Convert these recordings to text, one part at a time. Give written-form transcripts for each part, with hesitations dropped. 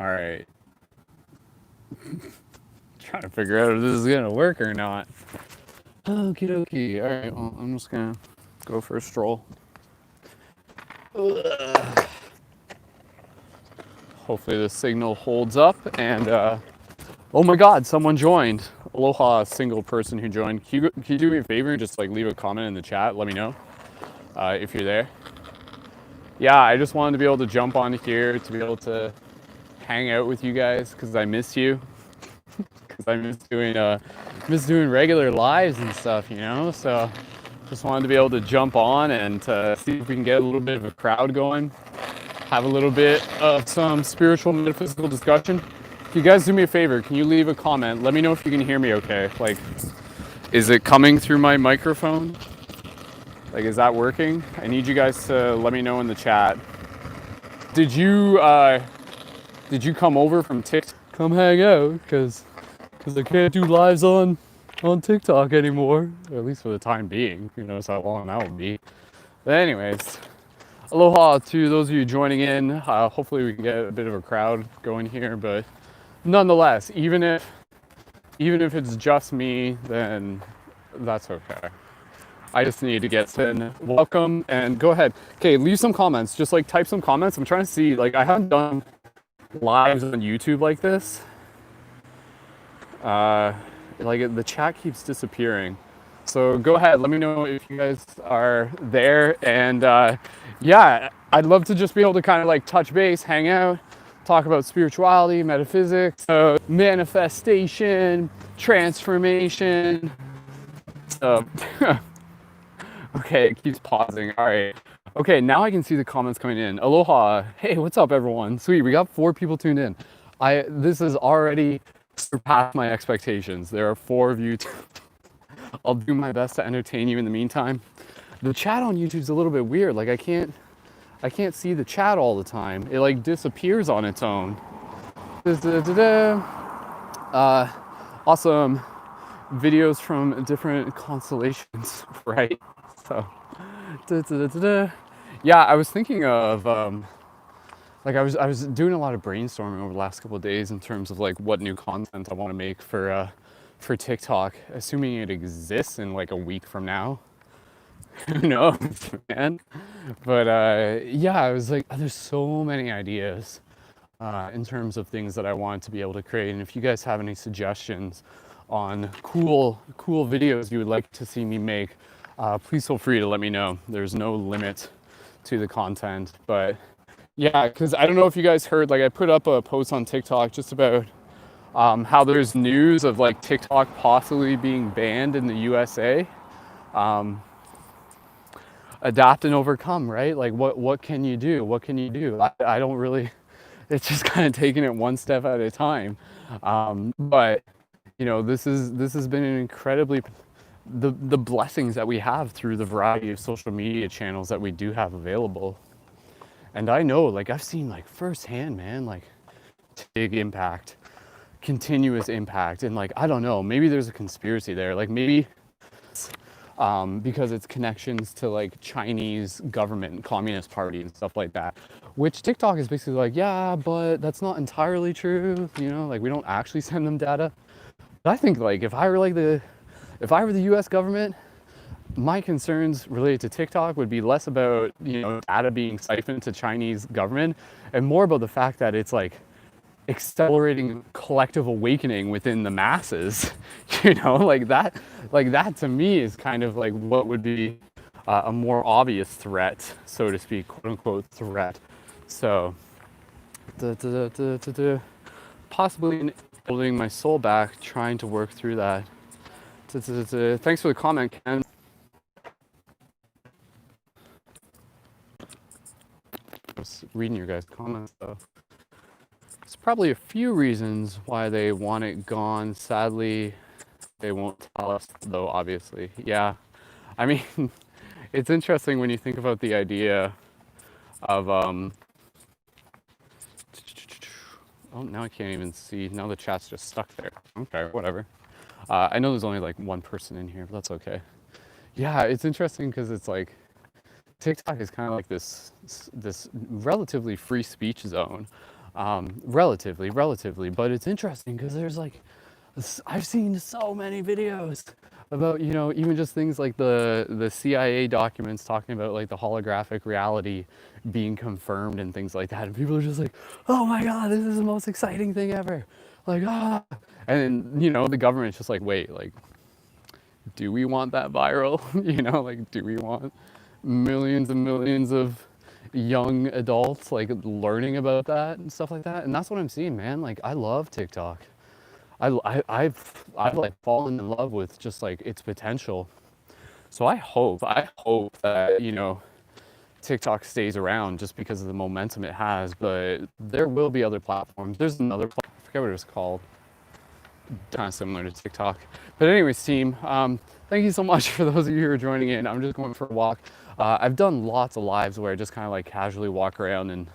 All right. Trying to figure out if this is gonna work or not. Okie dokie. All right. Well, I'm just gonna go for a stroll. Hopefully the signal holds up. And oh my God, someone joined. Aloha, single person who joined. Can you do me a favor and just like leave a comment in the chat? Let me know if you're there. Yeah, I just wanted to be able to jump on here to be able to hang out with you guys because I miss you. Because I miss doing regular lives and stuff, you know. So just wanted to be able to jump on and see if we can get a little bit of a crowd going, have a little bit of some spiritual metaphysical discussion. If you guys do me a favor, can you leave a comment? Let me know if you can hear me okay. Like, is it coming through my microphone? Like, is that working? I need you guys to let me know in the chat. Did you come over from TikTok? Come hang out, because I can't do lives on TikTok anymore, or at least for the time being. Who knows how long that will be. But anyways, aloha to those of you joining in. Hopefully we can get a bit of a crowd going here, but nonetheless, even if it's just me, then that's okay. I just need to get in. Welcome and go ahead. Okay, leave some comments. Just like type some comments. I'm trying to see, like, I haven't done lives on YouTube like this. Like the chat keeps disappearing. So go ahead, let me know if you guys are there. And yeah, I'd love to just be able to kind of like touch base, hang out, talk about spirituality, metaphysics, manifestation, transformation. So okay, it keeps pausing. All right. Okay, now I can see the comments coming in. Aloha. Hey, what's up, everyone? Sweet, we got 4 people tuned in. This has already surpassed my expectations. There are 4 of you. I'll do my best to entertain you in the meantime. The chat on YouTube's a little bit weird. Like I can't see the chat all the time. It like disappears on its own. Awesome videos from different constellations, right? So, yeah, I was thinking of like I was doing a lot of brainstorming over the last couple of days in terms of like what new content I want to make for TikTok, assuming it exists in like a week from now. Who knows, man? But yeah, I was like, there's so many ideas in terms of things that I want to be able to create. And if you guys have any suggestions on cool videos you would like to see me make, please feel free to let me know. There's no limit to the content, but yeah, because I don't know if you guys heard, like I put up a post on TikTok just about how there's news of like TikTok possibly being banned in the USA. Adapt and overcome, right? Like what can you do? What can you do? I don't really, it's just kind of taking it one step at a time. But you know, this has been an incredibly the blessings that we have through the variety of social media channels that we do have available. And I know, like I've seen like firsthand, man, like big impact, continuous impact. And like, I don't know, maybe there's a conspiracy there. Like maybe because it's connections to like Chinese government, Communist Party and stuff like that, which TikTok is basically like, yeah, but that's not entirely true. You know, like we don't actually send them data. But I think like if I were the US government, my concerns related to TikTok would be less about, you know, data being siphoned to Chinese government and more about the fact that it's like accelerating collective awakening within the masses. You know, like that to me is kind of like what would be a more obvious threat, so to speak, quote unquote threat. So possibly building my soul back, trying to work through that. Thanks for the comment, Ken. I was reading your guys' comments though. There's probably a few reasons why they want it gone. Sadly, they won't tell us though, obviously. Yeah, I mean, it's interesting when you think about the idea of, oh, now I can't even see. Now the chat's just stuck there. Okay, whatever. I know there's only like one person in here, but that's okay. Yeah, it's interesting because it's like, TikTok is kind of like this relatively free speech zone. Relatively, but it's interesting because there's like, I've seen so many videos about, you know, even just things like the CIA documents talking about like the holographic reality being confirmed and things like that, and people are just like, oh my god, this is the most exciting thing ever, like ah, and you know the government's just like, wait, like, do we want that viral? You know, like, do we want millions and millions of young adults like learning about that and stuff like that? And that's what I'm seeing, man. Like, I love TikTok. I've like fallen in love with just like its potential. So I hope that, you know, TikTok stays around just because of the momentum it has. But there will be other platforms. There's another platform, I forget what it's called, kind of similar to TikTok. But anyways, team, thank you so much for those of you who are joining in. I'm just going for a walk. I've done lots of lives where I just kind of like casually walk around and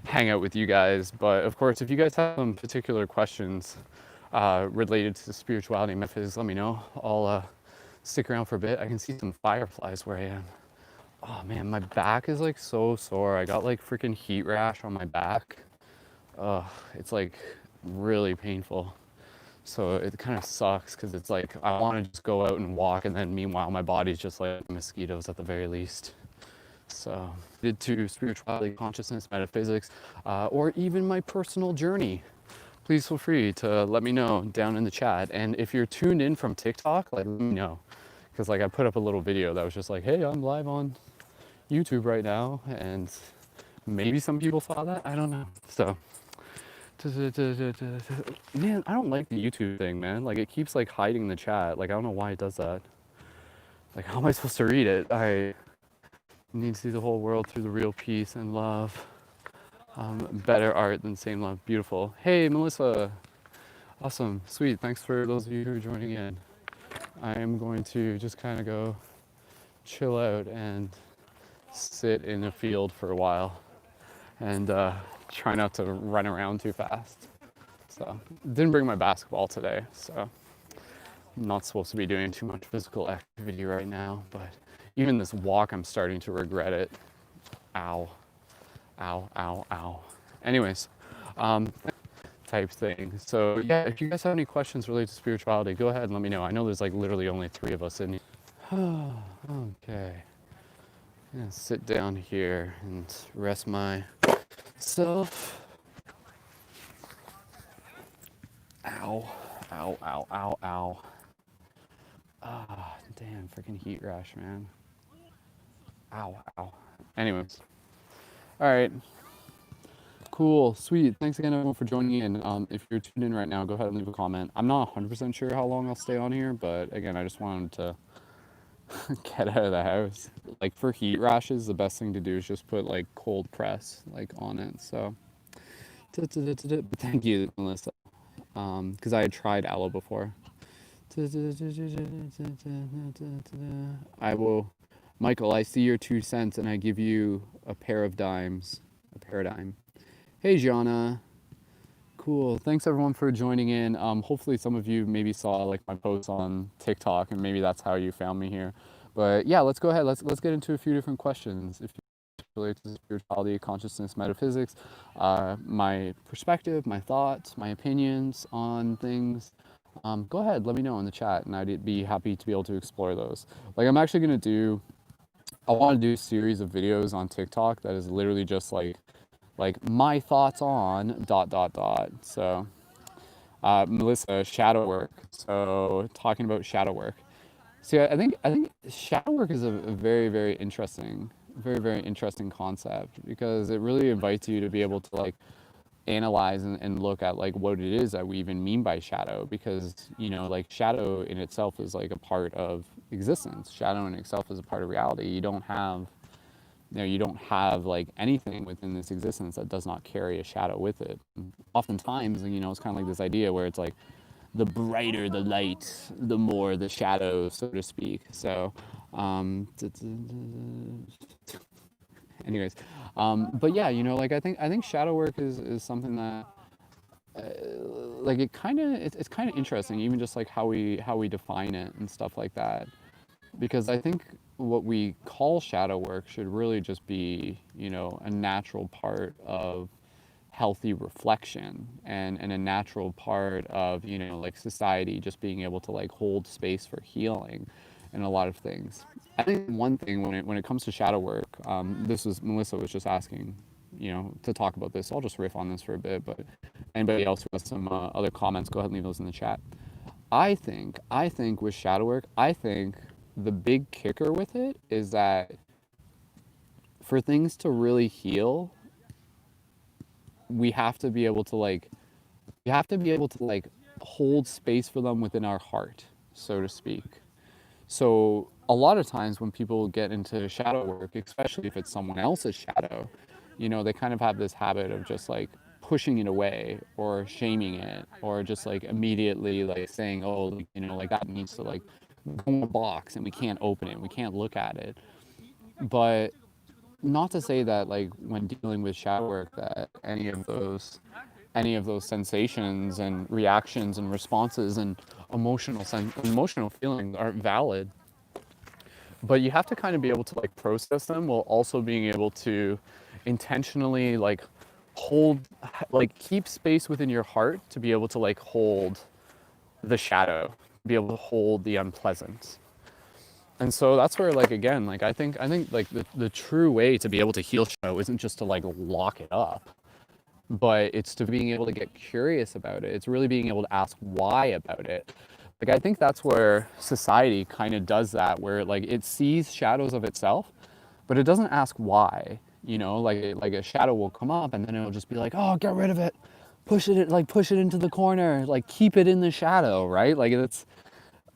hang out with you guys. But of course, if you guys have some particular questions related to spirituality and metaphysics, let me know. I'll stick around for a bit. I can see some fireflies where I am. Oh man, my back is like so sore. I got like freaking heat rash on my back. It's like really painful. So it kind of sucks because it's like I want to just go out and walk, and then meanwhile my body's just like mosquitoes at the very least. So, did to spirituality, consciousness, metaphysics, or even my personal journey, please feel free to let me know down in the chat. And if you're tuned in from TikTok, like, let me know, because like I put up a little video that was just like, hey, I'm live on YouTube right now, and maybe some people saw that. I don't know. So. Man, I don't like the YouTube thing, man. Like, it keeps like hiding the chat. Like, I don't know why it does that. Like, how am I supposed to read it? I need to see the whole world through the real peace and love. Better art than same love. Beautiful. Hey, Melissa. Awesome. Sweet. Thanks for those of you who are joining in. I am going to just kind of go chill out and sit in a field for a while and try not to run around too fast. So, didn't bring my basketball today, so I'm not supposed to be doing too much physical activity right now, but even this walk, I'm starting to regret it. Ow, ow, ow, ow. Anyways, type thing. So yeah, if you guys have any questions related to spirituality, go ahead and let me know. I know there's like literally only 3 of us in here. Okay. I'm gonna sit down here and rest myself. Ow, ow, ow, ow, ow. Ah, damn, freaking heat rash, man. Ow, ow. Anyways, all right, cool, sweet. Thanks again, everyone, for joining in. If you're tuned in right now, go ahead and leave a comment. I'm not 100% sure how long I'll stay on here, but again, I just wanted to get out of the house. Like, for heat rashes, the best thing to do is just put like cold press like on it. So, thank you, Melissa, because I had tried aloe before. I will, Michael, I see your 2 cents and I give you a pair of dimes, a paradigm. Hey, Gianna. Cool. Thanks everyone for joining in. Hopefully some of you maybe saw like my posts on TikTok and maybe that's how you found me here. But yeah, let's go ahead. Let's get into a few different questions. If you relate to spirituality, consciousness, metaphysics, my perspective, my thoughts, my opinions on things, go ahead, let me know in the chat and I'd be happy to be able to explore those. Like, I'm actually gonna do, I wanna do a series of videos on TikTok that is literally just like my thoughts on dot dot dot. So Melissa, shadow work. So talking about shadow work. See, I think shadow work is a very interesting, very interesting concept because it really invites you to be able to like analyze and look at like what it is that we even mean by shadow, because you know, like, shadow in itself is like a part of existence. Shadow in itself is a part of reality. You don't have, you know, you don't have like anything within this existence that does not carry a shadow with it. Oftentimes, you know, it's kind of like this idea where it's like the brighter the light, the more the shadow, so to speak. So, anyways, but yeah, you know, like, I think shadow work is something that like it's kind of interesting, even just like how we define it and stuff like that, because I think what we call shadow work should really just be, you know, a natural part of healthy reflection and a natural part of, you know, like society, just being able to like hold space for healing and a lot of things. I think one thing when it comes to shadow work, this was Melissa was just asking, you know, to talk about this. So I'll just riff on this for a bit, but anybody else who has some other comments, go ahead and leave those in the chat. I think with shadow work, I think the big kicker with it is that for things to really heal, we have to be able to like we have to be able to like hold space for them within our heart, so to speak. So a lot of times when people get into shadow work, especially if it's someone else's shadow, you know, they kind of have this habit of just like pushing it away or shaming it or just like immediately like saying, oh, like, you know, like that needs to like go in a box and we can't open it, we can't look at it. But not to say that like when dealing with shadow work that any of those sensations and reactions and responses and emotional feelings aren't valid, but you have to kind of be able to like process them while also being able to intentionally like hold, like keep space within your heart to be able to like hold the shadow, be able to hold the unpleasant. And so that's where like again, like I think like the true way to be able to heal shadow isn't just to like lock it up, but it's to being able to get curious about it. It's really being able to ask why about it. Like I think that's where society kind of does that, where like it sees shadows of itself, but it doesn't ask why. You know, like a shadow will come up and then it'll just be like, oh, get rid of it, push it into the corner, like keep it in the shadow, right? Like it's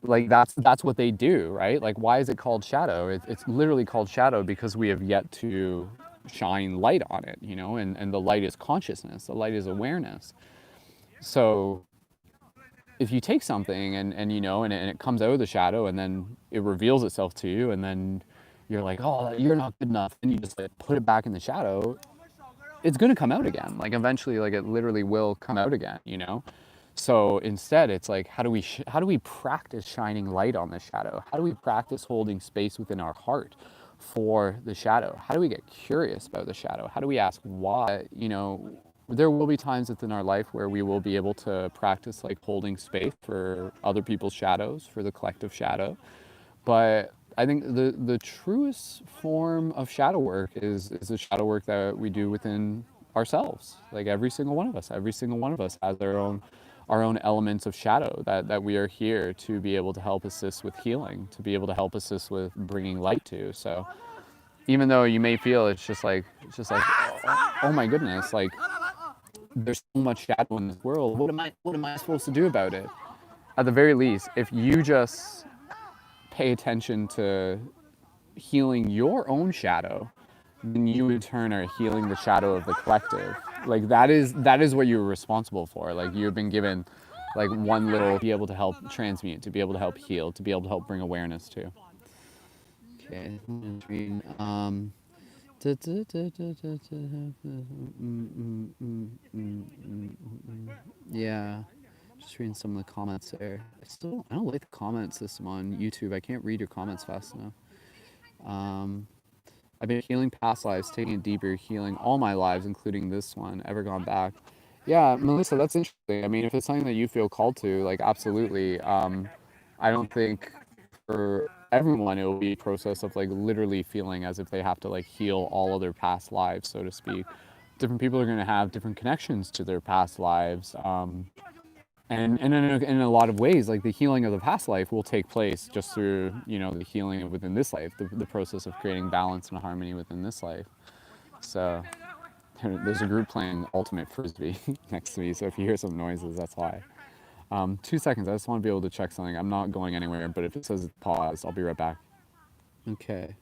like that's what they do, right? Like why is it called shadow? It's literally called shadow because we have yet to shine light on it, you know, and the light is consciousness, the light is awareness. So if you take something and you know, and it comes out of the shadow and then it reveals itself to you and then you're like, oh, you're not good enough, and you just like put it back in the shadow, it's going to come out again. Like eventually, like it literally will come out again, you know? So instead, it's like, how do we practice shining light on the shadow? How do we practice holding space within our heart for the shadow? How do we get curious about the shadow? How do we ask why? You know, there will be times within our life where we will be able to practice like holding space for other people's shadows, for the collective shadow. But I think the truest form of shadow work is the shadow work that we do within ourselves. Like every single one of us has our own elements of shadow that we are here to be able to help assist with healing, to be able to help assist with bringing light to. So even though you may feel it's just like oh my goodness, like there's so much shadow in this world. What am I supposed to do about it? At the very least, if you just pay attention to healing your own shadow, then you in turn are healing the shadow of the collective. Like that is what you're responsible for. Like you've been given like one little be able to help transmute, to be able to help heal, to be able to help bring awareness to. Okay, yeah, just reading some of the comments there. I don't like the comment system on YouTube. I can't read your comments fast enough. I've been healing past lives, taking it deeper, healing all my lives, including this one. Ever gone back? Yeah, Melissa, that's interesting. I mean, if it's something that you feel called to, like absolutely. I don't think for everyone it will be a process of like literally feeling as if they have to like heal all of their past lives, so to speak. Different people are going to have different connections to their past lives. And in a lot of ways, like the healing of the past life will take place just through, you know, the healing within this life, the process of creating balance and harmony within this life. So there's a group playing Ultimate Frisbee next to me, so if you hear some noises, that's why. 2 seconds, I just want to be able to check something. I'm not going anywhere, but if it says pause, I'll be right back. Okay.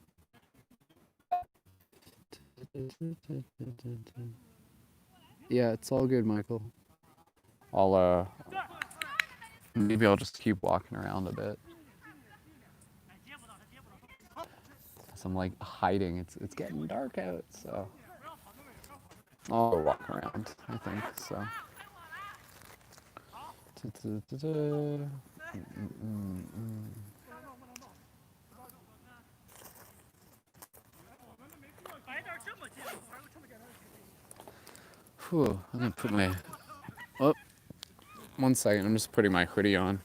Yeah, it's all good, Michael. Maybe I'll just keep walking around a bit. So I'm like hiding. It's getting dark out, so I'll go walk around, I think. So. Whew, I'm gonna put my, oh, 1 second, I'm just putting my hoodie on.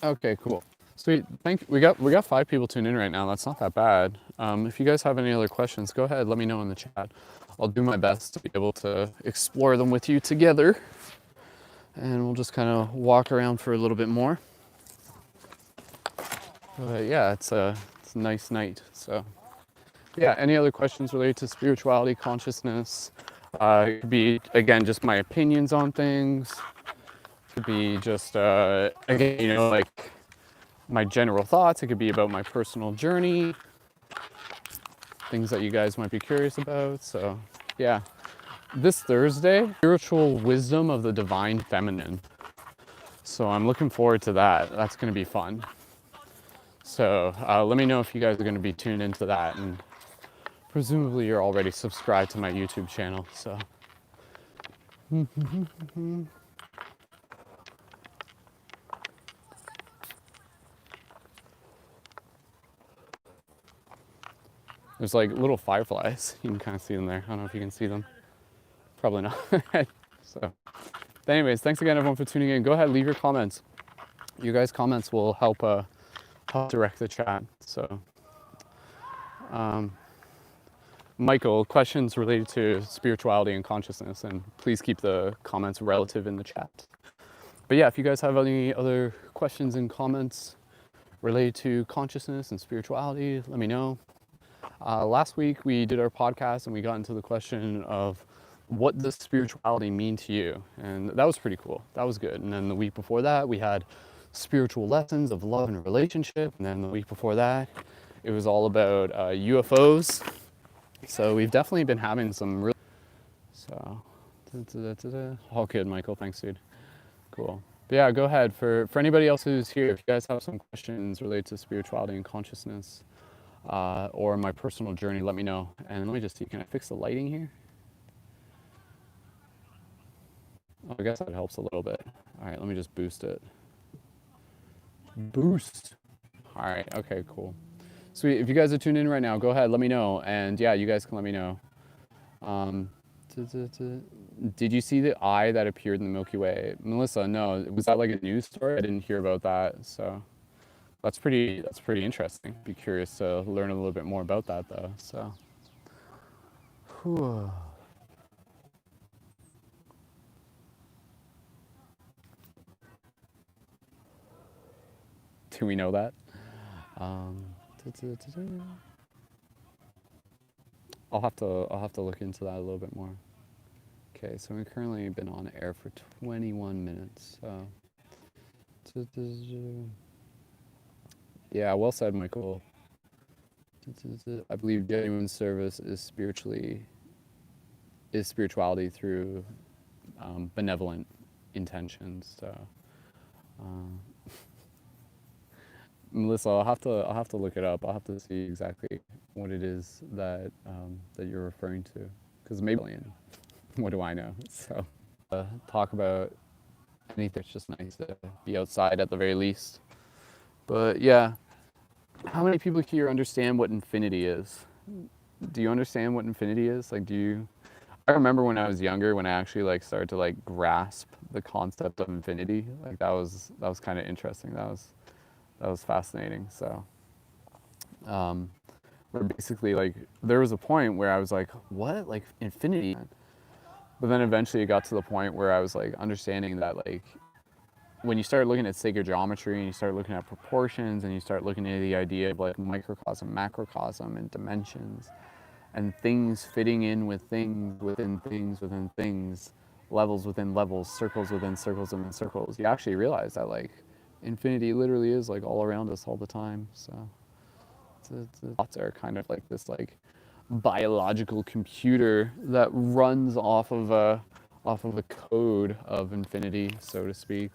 Okay, cool. Sweet. We got 5 people tuned in right now. That's not that bad. If you guys have any other questions, go ahead. Let me know in the chat. I'll do my best to be able to explore them with you together, and we'll just kind of walk around for a little bit more. But yeah, it's a nice night. So yeah, any other questions related to spirituality, consciousness? It could be again just my opinions on things. It could be just again, like my general thoughts. It could be about my personal journey, things that you guys might be curious about. So yeah, this Thursday, spiritual wisdom of the divine feminine. So I'm looking forward to that. That's going to be fun. So let me know if you guys are going to be tuned into that, and presumably you're already subscribed to my YouTube channel. So there's like little fireflies. You can kind of see them there. I don't know if you can see them. Probably not. So, but anyways, thanks again everyone for tuning in. Go ahead, leave your comments. You guys' comments will help direct the chat. So, Michael, questions related to spirituality and consciousness, and please keep the comments relative in the chat. But yeah, if you guys have any other questions and comments related to consciousness and spirituality, let me know. Last week we did our podcast and we got into the question of what does spirituality mean to you? And that was pretty cool. That was good. And then the week before that we had spiritual lessons of love and relationship. And then the week before that it was all about UFOs. So we've definitely been having some real... So, all good, Michael. Thanks, dude. Cool. But yeah, go ahead. For anybody else who's here, if you guys have some questions related to spirituality and consciousness, or my personal journey, let me know. And let me just see, can I fix the lighting here? Oh, I guess that helps a little bit. All right, let me just boost it. Boost. All right, okay, cool. Sweet, if you guys are tuned in right now, go ahead, let me know. And yeah, you guys can let me know. Did you see the eye that appeared in the Milky Way? Melissa, no, was that like a news story? I didn't hear about that, so. That's pretty interesting. Be curious to learn a little bit more about that though, so. Whew. Do we know that? I'll have to look into that a little bit more. Okay, so we've currently been on air for 21 minutes. So. Yeah, well said, Michael. I believe genuine service is spirituality through benevolent intentions. So, Melissa, I'll have to look it up. I'll have to see exactly what it is that that you're referring to, because maybe what do I know? So, talk about anything. It's just nice to be outside at the very least. But yeah, how many people here understand what infinity is? Do you understand what infinity is? Like, do you? I remember when I was younger, when I actually like started to like grasp the concept of infinity. Like that was kind of interesting. That was fascinating. So, where basically like there was a point where I was like, what? Like infinity? But then eventually it got to the point where I was like understanding that like when you start looking at sacred geometry and you start looking at proportions and you start looking at the idea of like microcosm, macrocosm, and dimensions, and things fitting in with things within things within things, levels within levels, circles within circles within circles, you actually realize that like infinity literally is like all around us all the time. So thoughts are kind of like this like biological computer that runs off of a code of infinity, so to speak.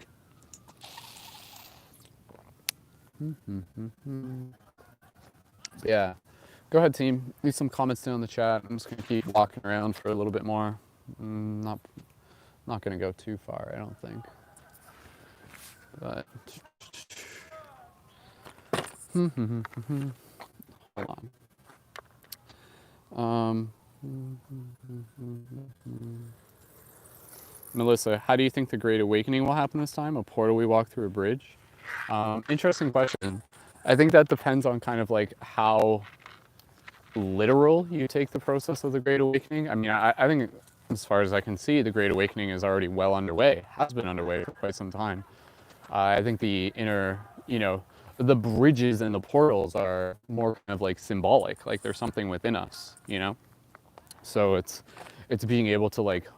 Yeah. Go ahead, team. Leave some comments down in the chat. I'm just gonna keep walking around for a little bit more. Not gonna go too far, I don't think. But hold on. Melissa, how do you think the Great Awakening will happen this time? A portal we walk through, a bridge? Interesting question. I think that depends on kind of like how literal you take the process of the Great Awakening. I mean, I think as far as I can see, the Great Awakening is already well underway, has been underway for quite some time. I think the inner, the bridges and the portals are more kind of like symbolic, like there's something within us, So it's being able to like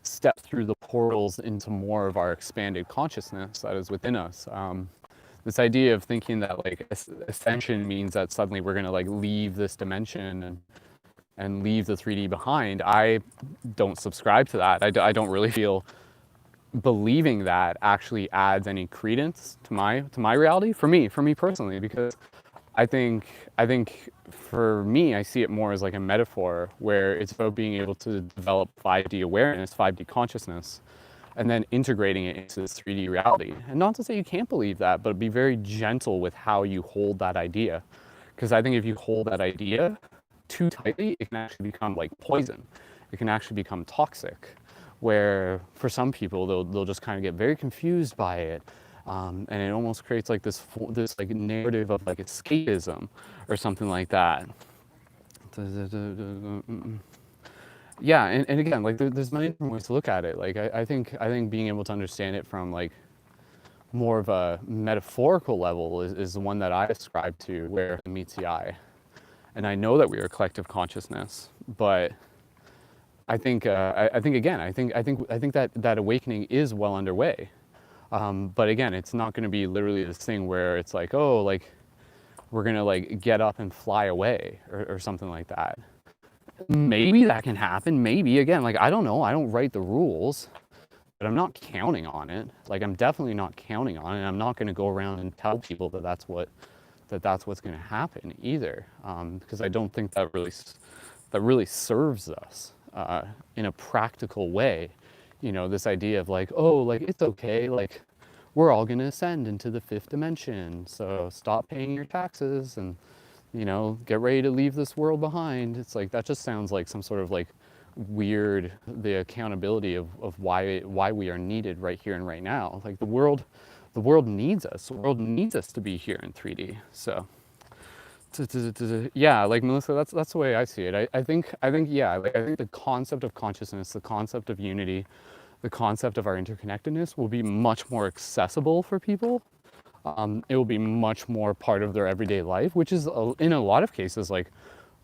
step through the portals into more of our expanded consciousness that is within us. This idea of thinking that like ascension means that suddenly we're going to like leave this dimension and leave the 3D behind. I don't subscribe to that. I don't really feel believing that actually adds any credence to my reality for me personally, because I think for me, I see it more as like a metaphor where it's about being able to develop 5D awareness, 5D consciousness, and then integrating it into this 3D reality. And not to say you can't believe that, but be very gentle with how you hold that idea. Because I think if you hold that idea too tightly, it can actually become like poison. It can actually become toxic, where for some people, they'll just kind of get very confused by it. And it almost creates like this like narrative of like escapism or something like that. Yeah, and again, like there's many different ways to look at it. Like I think being able to understand it from like more of a metaphorical level is the one that I ascribe to, where it meets the eye. And I know that we are a collective consciousness, but I think that awakening is well underway. But again, it's not going to be literally this thing where it's like, oh, like we're going to like get up and fly away or something like that. Maybe that can happen. Maybe, again, like I don't know. I don't write the rules, but I'm not counting on it. Like I'm definitely not counting on it. I'm not going to go around and tell people that that's what's going to happen either, because I don't think that really serves us in a practical way. This idea of like, oh, like it's okay, like we're all going to ascend into the 5th dimension, so stop paying your taxes and get ready to leave this world behind. It's like that just sounds like some sort of like weird, the accountability of why we are needed right here and right now. Like the world needs us. The world needs us to be here in 3D. So yeah, like Melissa, that's the way I see it. I think yeah, like I think the concept of consciousness, the concept of unity, the concept of our interconnectedness will be much more accessible for people. It will be much more part of their everyday life, which is in a lot of cases, like,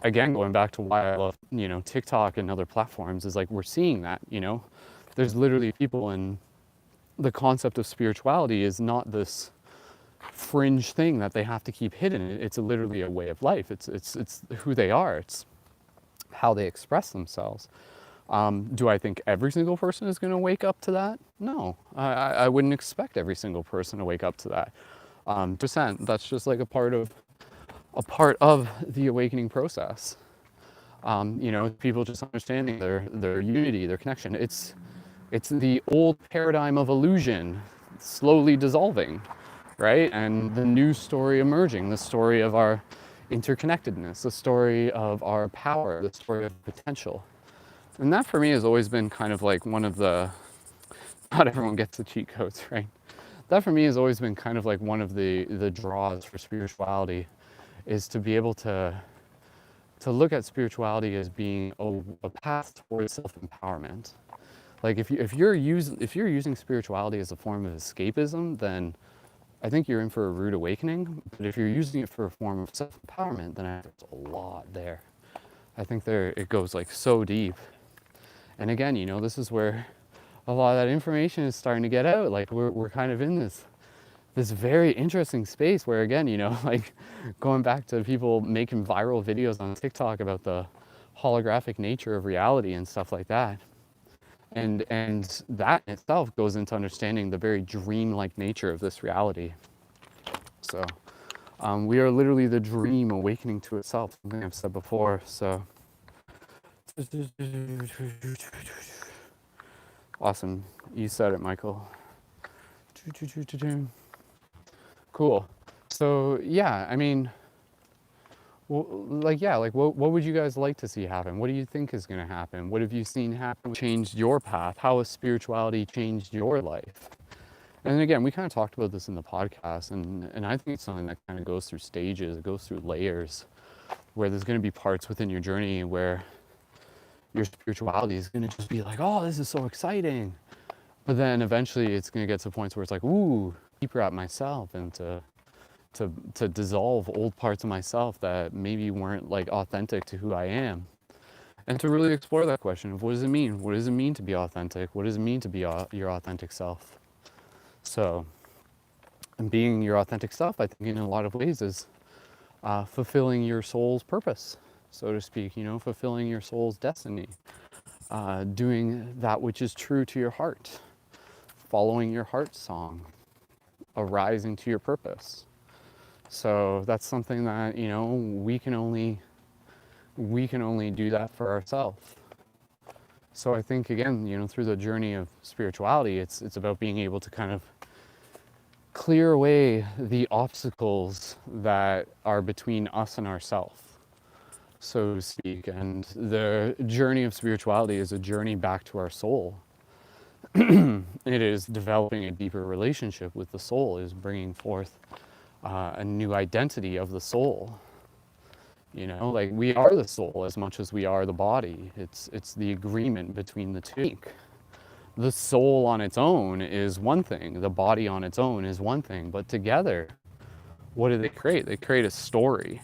again, going back to why I love, TikTok and other platforms, is like we're seeing that, there's literally people, and the concept of spirituality is not this fringe thing that they have to keep hidden. It's literally a way of life. It's who they are. It's how they express themselves. Do I think every single person is going to wake up to that? No, I wouldn't expect every single person to wake up to that. Percent. That's just like a part of the awakening process. People just understanding their unity, their connection. It's the old paradigm of illusion slowly dissolving, right? And the new story emerging, the story of our interconnectedness, the story of our power, the story of potential. And that for me has always been kind of like one of the, not everyone gets the cheat codes, right? That for me has always been kind of like one of the draws for spirituality, is to be able to look at spirituality as being a path towards self-empowerment. Like if you're using spirituality as a form of escapism, then I think you're in for a rude awakening. But if you're using it for a form of self-empowerment, then I think there's a lot there. I think it goes like so deep. And again, this is where a lot of that information is starting to get out. Like we're kind of in this very interesting space where, again, like going back to people making viral videos on TikTok about the holographic nature of reality and stuff like that. And that in itself goes into understanding the very dreamlike nature of this reality. So We are literally the dream awakening to itself, something I've said before. So awesome. You said it, Michael. Cool. So yeah, I mean, well, like yeah, like what would you guys like to see happen? What do you think is going to happen? What have you seen happen? Changed your path? How has spirituality changed your life? And again, we kind of talked about this in the podcast, and I think it's something that kind of goes through stages, it goes through layers, where there's going to be parts within your journey where your spirituality is going to just be like, oh, this is so exciting. But then eventually it's going to get to points where it's like, ooh, deeper at myself, and to dissolve old parts of myself that maybe weren't like authentic to who I am. And to really explore that question of what does it mean? What does it mean to be authentic? What does it mean to be your authentic self? So, and being your authentic self, I think in a lot of ways is fulfilling your soul's purpose, so to speak, you know, fulfilling your soul's destiny, doing that which is true to your heart, following your heart song, arising to your purpose. So that's something that, you know, we can only do that for ourselves. So I think, again, you know, through the journey of spirituality, it's about being able to kind of clear away the obstacles that are between us and ourselves, so to speak. And the journey of spirituality is a journey back to our soul. It is developing a deeper relationship with the soul, is bringing forth a new identity of the soul. You know, like we are the soul as much as we are the body. It's the agreement between the two. The soul on its own is one thing, the body on its own is one thing, but together, what do they create? They create a story.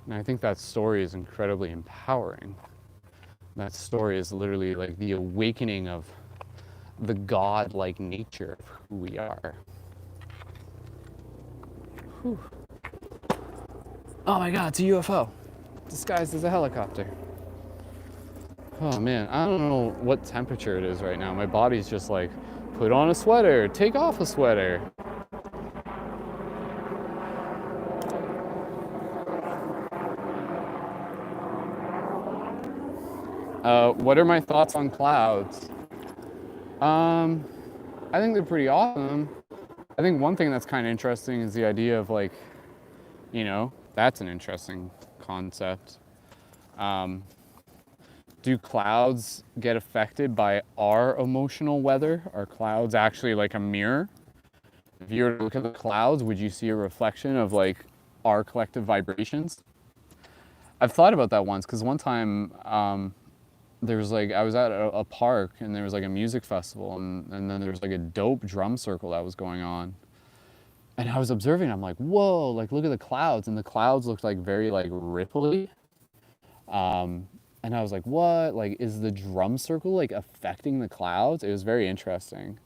And I think that story is incredibly empowering. That story is literally like the awakening of the God-like nature of who we are. Whew. Oh my God, it's a UFO, disguised as a helicopter. Oh man, I don't know what temperature it is right now. My body's just like, put on a sweater, take off a sweater. What are my thoughts on clouds? I think they're pretty awesome. I think one thing that's kind of interesting is the idea of like, you know, that's an interesting concept. Do clouds get affected by our emotional weather? Are clouds actually like a mirror? If you were to look at the clouds, would you see a reflection of like our collective vibrations? I've thought about that once, because one time there was like, I was at a park and there was like a music festival, and then there was like a dope drum circle that was going on. And I was observing, I'm like, whoa, like look at the clouds. And the clouds looked like very like ripply. And I was like, what? Like, is the drum circle like affecting the clouds? It was very interesting.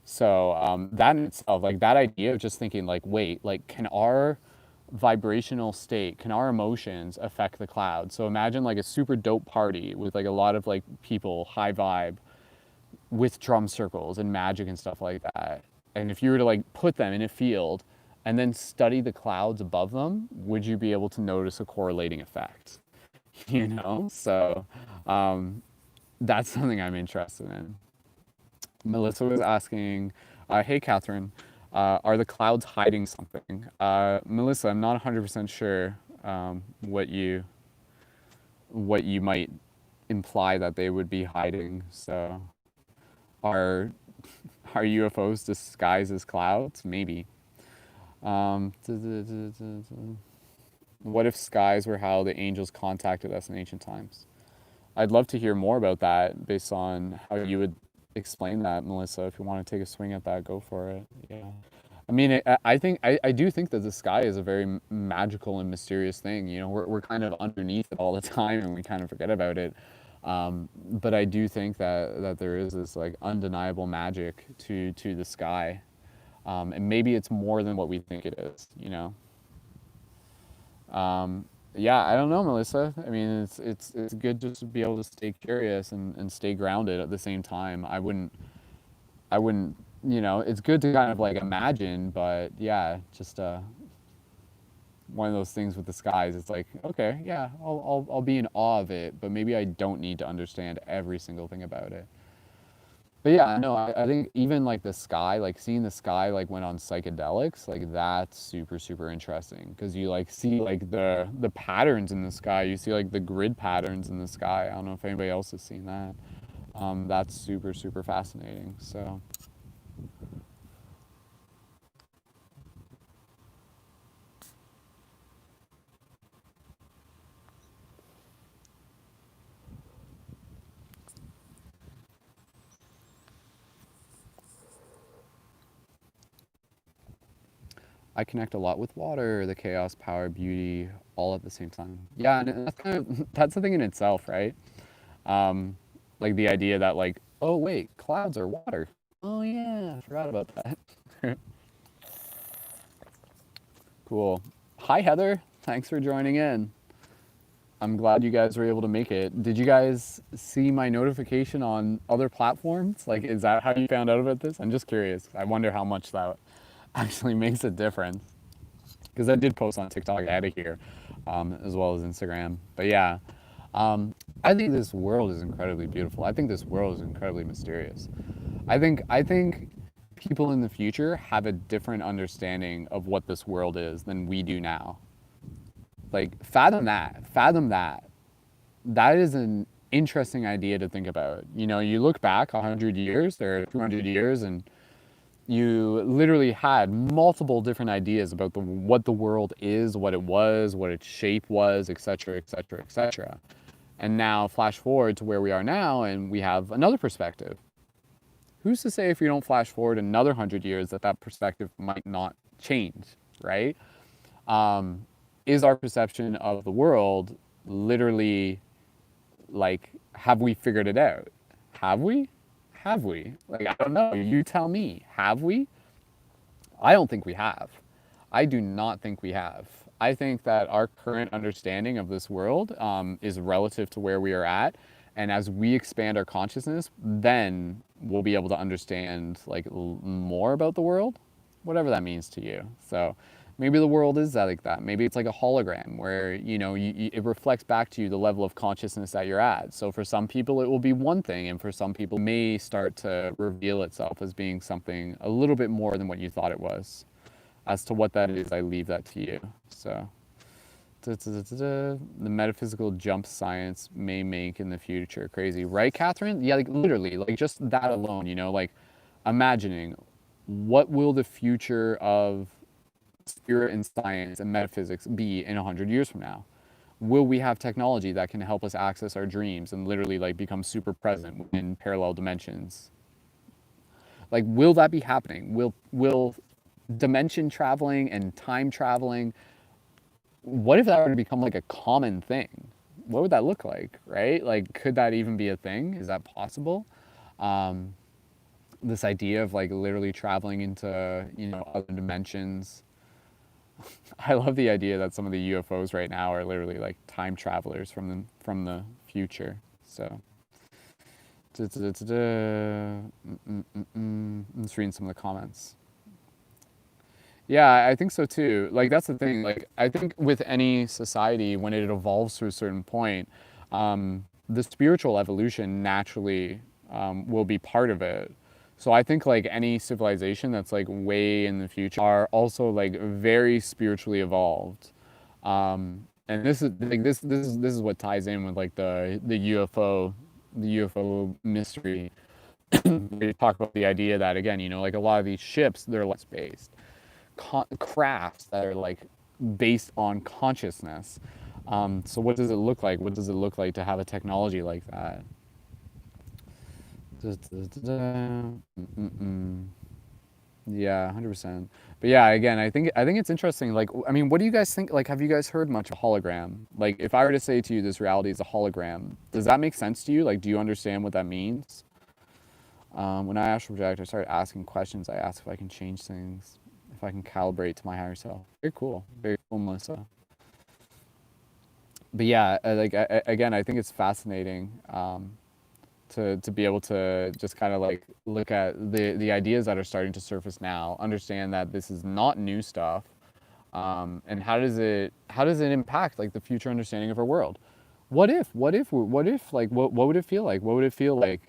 So that in itself, like that idea of just thinking like, wait, like can our vibrational state, can our emotions affect the clouds? So imagine like a super dope party with like a lot of like people, high vibe, with drum circles and magic and stuff like that. And if you were to like put them in a field and then study the clouds above them, would you be able to notice a correlating effect? You know, so that's something I'm interested in. Melissa was asking, hey Catherine, are the clouds hiding something? Melissa, I'm not 100% sure what you might imply that they would be hiding. So are UFOs disguised as clouds? Maybe. What if skies were how the angels contacted us in ancient times? I'd love to hear more about that based on how you would explain that, Melissa. If you want to take a swing at that, go for it. Yeah. I mean, I do think that the sky is a very magical and mysterious thing. You know, we're kind of underneath it all the time and we kind of forget about it. But I do think that there is this like undeniable magic to the sky. And maybe it's more than what we think it is, you know? Yeah, I don't know, Melissa. I mean, it's good just to be able to stay curious and stay grounded at the same time. I wouldn't, you know, it's good to kind of like imagine, but yeah, just one of those things with the skies. It's like, okay, yeah, I'll be in awe of it, but maybe I don't need to understand every single thing about it. But yeah, no, I think even like the sky, like seeing the sky like when on psychedelics, like that's super, super interesting because you like see like the patterns in the sky. You see like the grid patterns in the sky. I don't know if anybody else has seen that. That's super, super fascinating. So I connect a lot with water, the chaos, power, beauty, all at the same time. Yeah, and that's kind of that's the thing in itself, right? Um, like the idea that like, oh wait, clouds are water. Oh yeah, I forgot about that. Cool. Hi Heather, thanks for joining in. I'm glad you guys were able to make it. Did you guys see my notification on other platforms? Like, is that how you found out about this? I'm just curious. I wonder how much that actually makes a difference. Because I did post on TikTok out of here, as well as Instagram. But yeah, I think this world is incredibly beautiful. I think this world is incredibly mysterious. I think people in the future have a different understanding of what this world is than we do now. Like fathom that. Fathom that. That is an interesting idea to think about. You know, you look back 100 years or 200 years and you literally had multiple different ideas about what the world is, what it was, what its shape was, etc., etc., etc. And now flash forward to where we are now and we have another perspective. Who's to say if we don't flash forward another 100 years that that perspective might not change, right? Is our perception of the world literally like, have we figured it out? Have we? Have we? Like, I don't know. You tell me. Have we? I don't think we have. I do not think we have. I think that our current understanding of this world is relative to where we are at. And as we expand our consciousness, then we'll be able to understand like more about the world, whatever that means to you. So maybe the world is that like that. Maybe it's like a hologram where, you know, it reflects back to you the level of consciousness that you're at. So for some people, it will be one thing. And for some people, it may start to reveal itself as being something a little bit more than what you thought it was. As to what that is, I leave that to you. So, the metaphysical jump science may make in the future crazy, right, Catherine? Yeah, like literally, like just that alone, you know, like imagining what will the future of spirit and science and metaphysics be in 100 years from now? Will we have technology that can help us access our dreams and literally like become super present in parallel dimensions? Like, will that be happening? Will dimension traveling and time traveling, what if that were to become like a common thing? What would that look like, right? Like, could that even be a thing? Is that possible? Um, this idea of like literally traveling into, you know, other dimensions. I love the idea that some of the UFOs right now are literally like time travelers from the future. So, I'm just reading some of the comments. Yeah, I think so too. Like that's the thing. Like I think with any society, when it evolves to a certain point, the spiritual evolution naturally will be part of it. So I think like any civilization that's like way in the future are also like very spiritually evolved. And this is like this is what ties in with like the UFO mystery. We talk about the idea that again, you know, like a lot of these ships, they're less based crafts that are like based on consciousness. So what does it look like? What does it look like to have a technology like that? Yeah, 100%. But yeah, again, I think it's interesting. Like, I mean, what do you guys think? Like, have you guys heard much of hologram? Like, if I were to say to you, this reality is a hologram, does that make sense to you? Like, do you understand what that means? When I astral project, I started asking questions. I ask if I can change things, if I can calibrate to my higher self. Very cool. Very cool, Melissa. But yeah, again, I think it's fascinating to be able to just kind of like look at the ideas that are starting to surface now, understand that this is not new stuff. And how does it impact like the future understanding of our world? What if like what would it feel like? What would it feel like?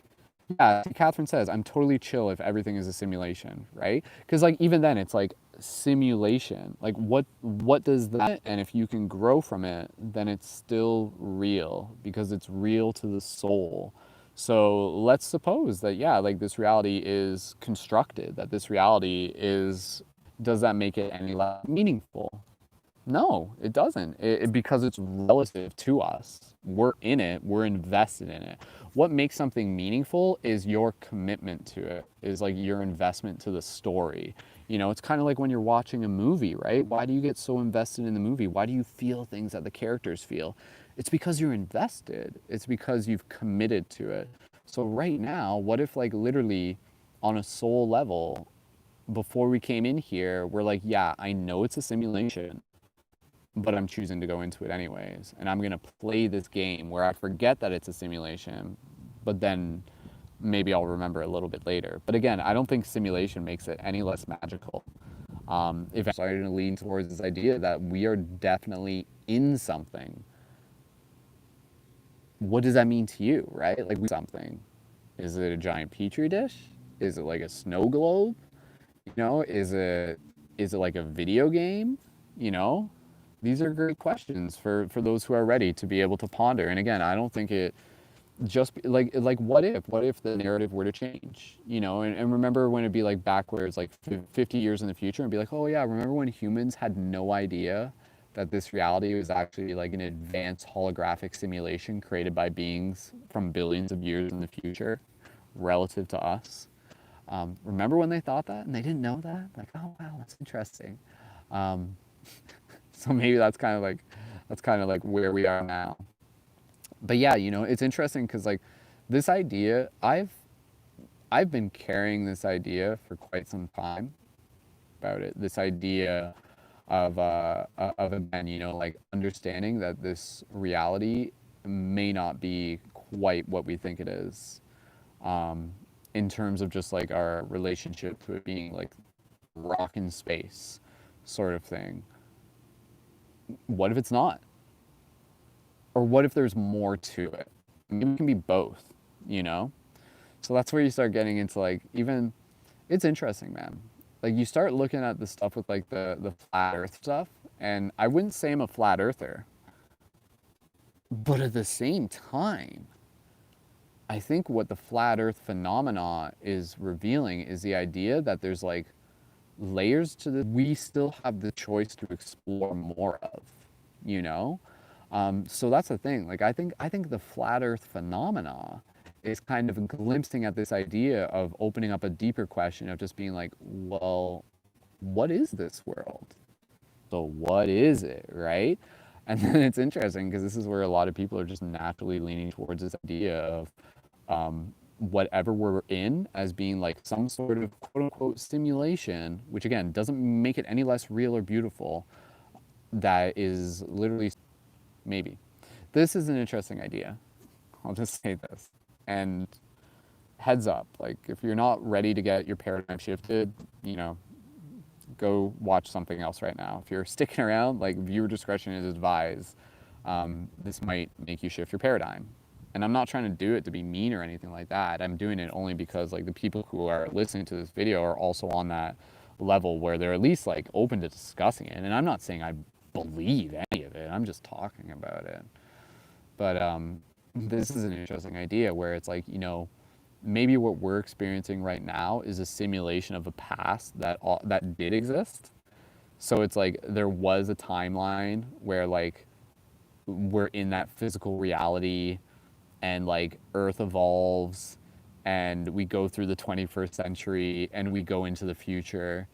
Yeah, Catherine says, I'm totally chill if everything is a simulation, right? Because like even then it's like simulation. Like what does that, and if you can grow from it, then it's still real because it's real to the soul. So let's suppose that yeah, like this reality is constructed, that this reality is, does that make it any less meaningful? No, it doesn't. Because it's relative to us. We're in it, we're invested in it. What makes something meaningful is your commitment to it, is like your investment to the story. It's kind of like when you're watching a movie, right? Why do you get so invested in the movie? Why do you feel things that the characters feel? It's because you're invested, it's because you've committed to it. So, right now, what if, like, literally on a soul level, before we came in here, we're like, yeah, I know it's a simulation, but I'm choosing to go into it anyways. And I'm going to play this game where I forget that it's a simulation, but then maybe I'll remember a little bit later. But again, I don't think simulation makes it any less magical. If I'm starting to lean towards this idea that we are definitely in something, what does that mean to you, right? Like, something. Is it a giant petri dish? Is it like a snow globe? Is it like a video game? You know, these are great questions for those who are ready to be able to ponder. And again, I don't think it just like what if the narrative were to change, and remember when it'd be like backwards, like 50 years in the future, and be like, oh yeah, remember when humans had no idea that this reality was actually like an advanced holographic simulation created by beings from billions of years in the future relative to us. Remember when they thought that and they didn't know that? Like, oh wow, that's interesting. Um, so maybe that's kind of like where we are now. But yeah, it's interesting because like this idea, I've been carrying this idea for quite some time about it. This idea of again, like understanding that this reality may not be quite what we think it is. Um, in terms of just like our relationship to it being like rock in space sort of thing. What if it's not? Or what if there's more to it? Maybe it can be both, you know? So that's where you start getting into like even, it's interesting, man. Like you start looking at the stuff with like the flat earth stuff, and I wouldn't say I'm a flat earther, but at the same time, I think what the flat earth phenomena is revealing is the idea that there's like layers to the we still have the choice to explore more of, you know? So that's the thing. Like I think the flat earth phenomena is kind of glimpsing at this idea of opening up a deeper question of just being like, well, what is this world? So what is it, right? And then it's interesting because this is where a lot of people are just naturally leaning towards this idea of whatever we're in as being like some sort of quote unquote simulation, which again doesn't make it any less real or beautiful, that is literally maybe. This is an interesting idea. I'll just say this. And heads up, like if you're not ready to get your paradigm shifted, go watch something else right now. If you're sticking around, like viewer discretion is advised. This might make you shift your paradigm. And I'm not trying to do it to be mean or anything like that. I'm doing it only because like the people who are listening to this video are also on that level where they're at least like open to discussing it. And I'm not saying I believe any of it. I'm just talking about it. But this is an interesting idea where it's like, maybe what we're experiencing right now is a simulation of a past that did exist. So it's like there was a timeline where like we're in that physical reality, and like Earth evolves and we go through the 21st century and we go into the future,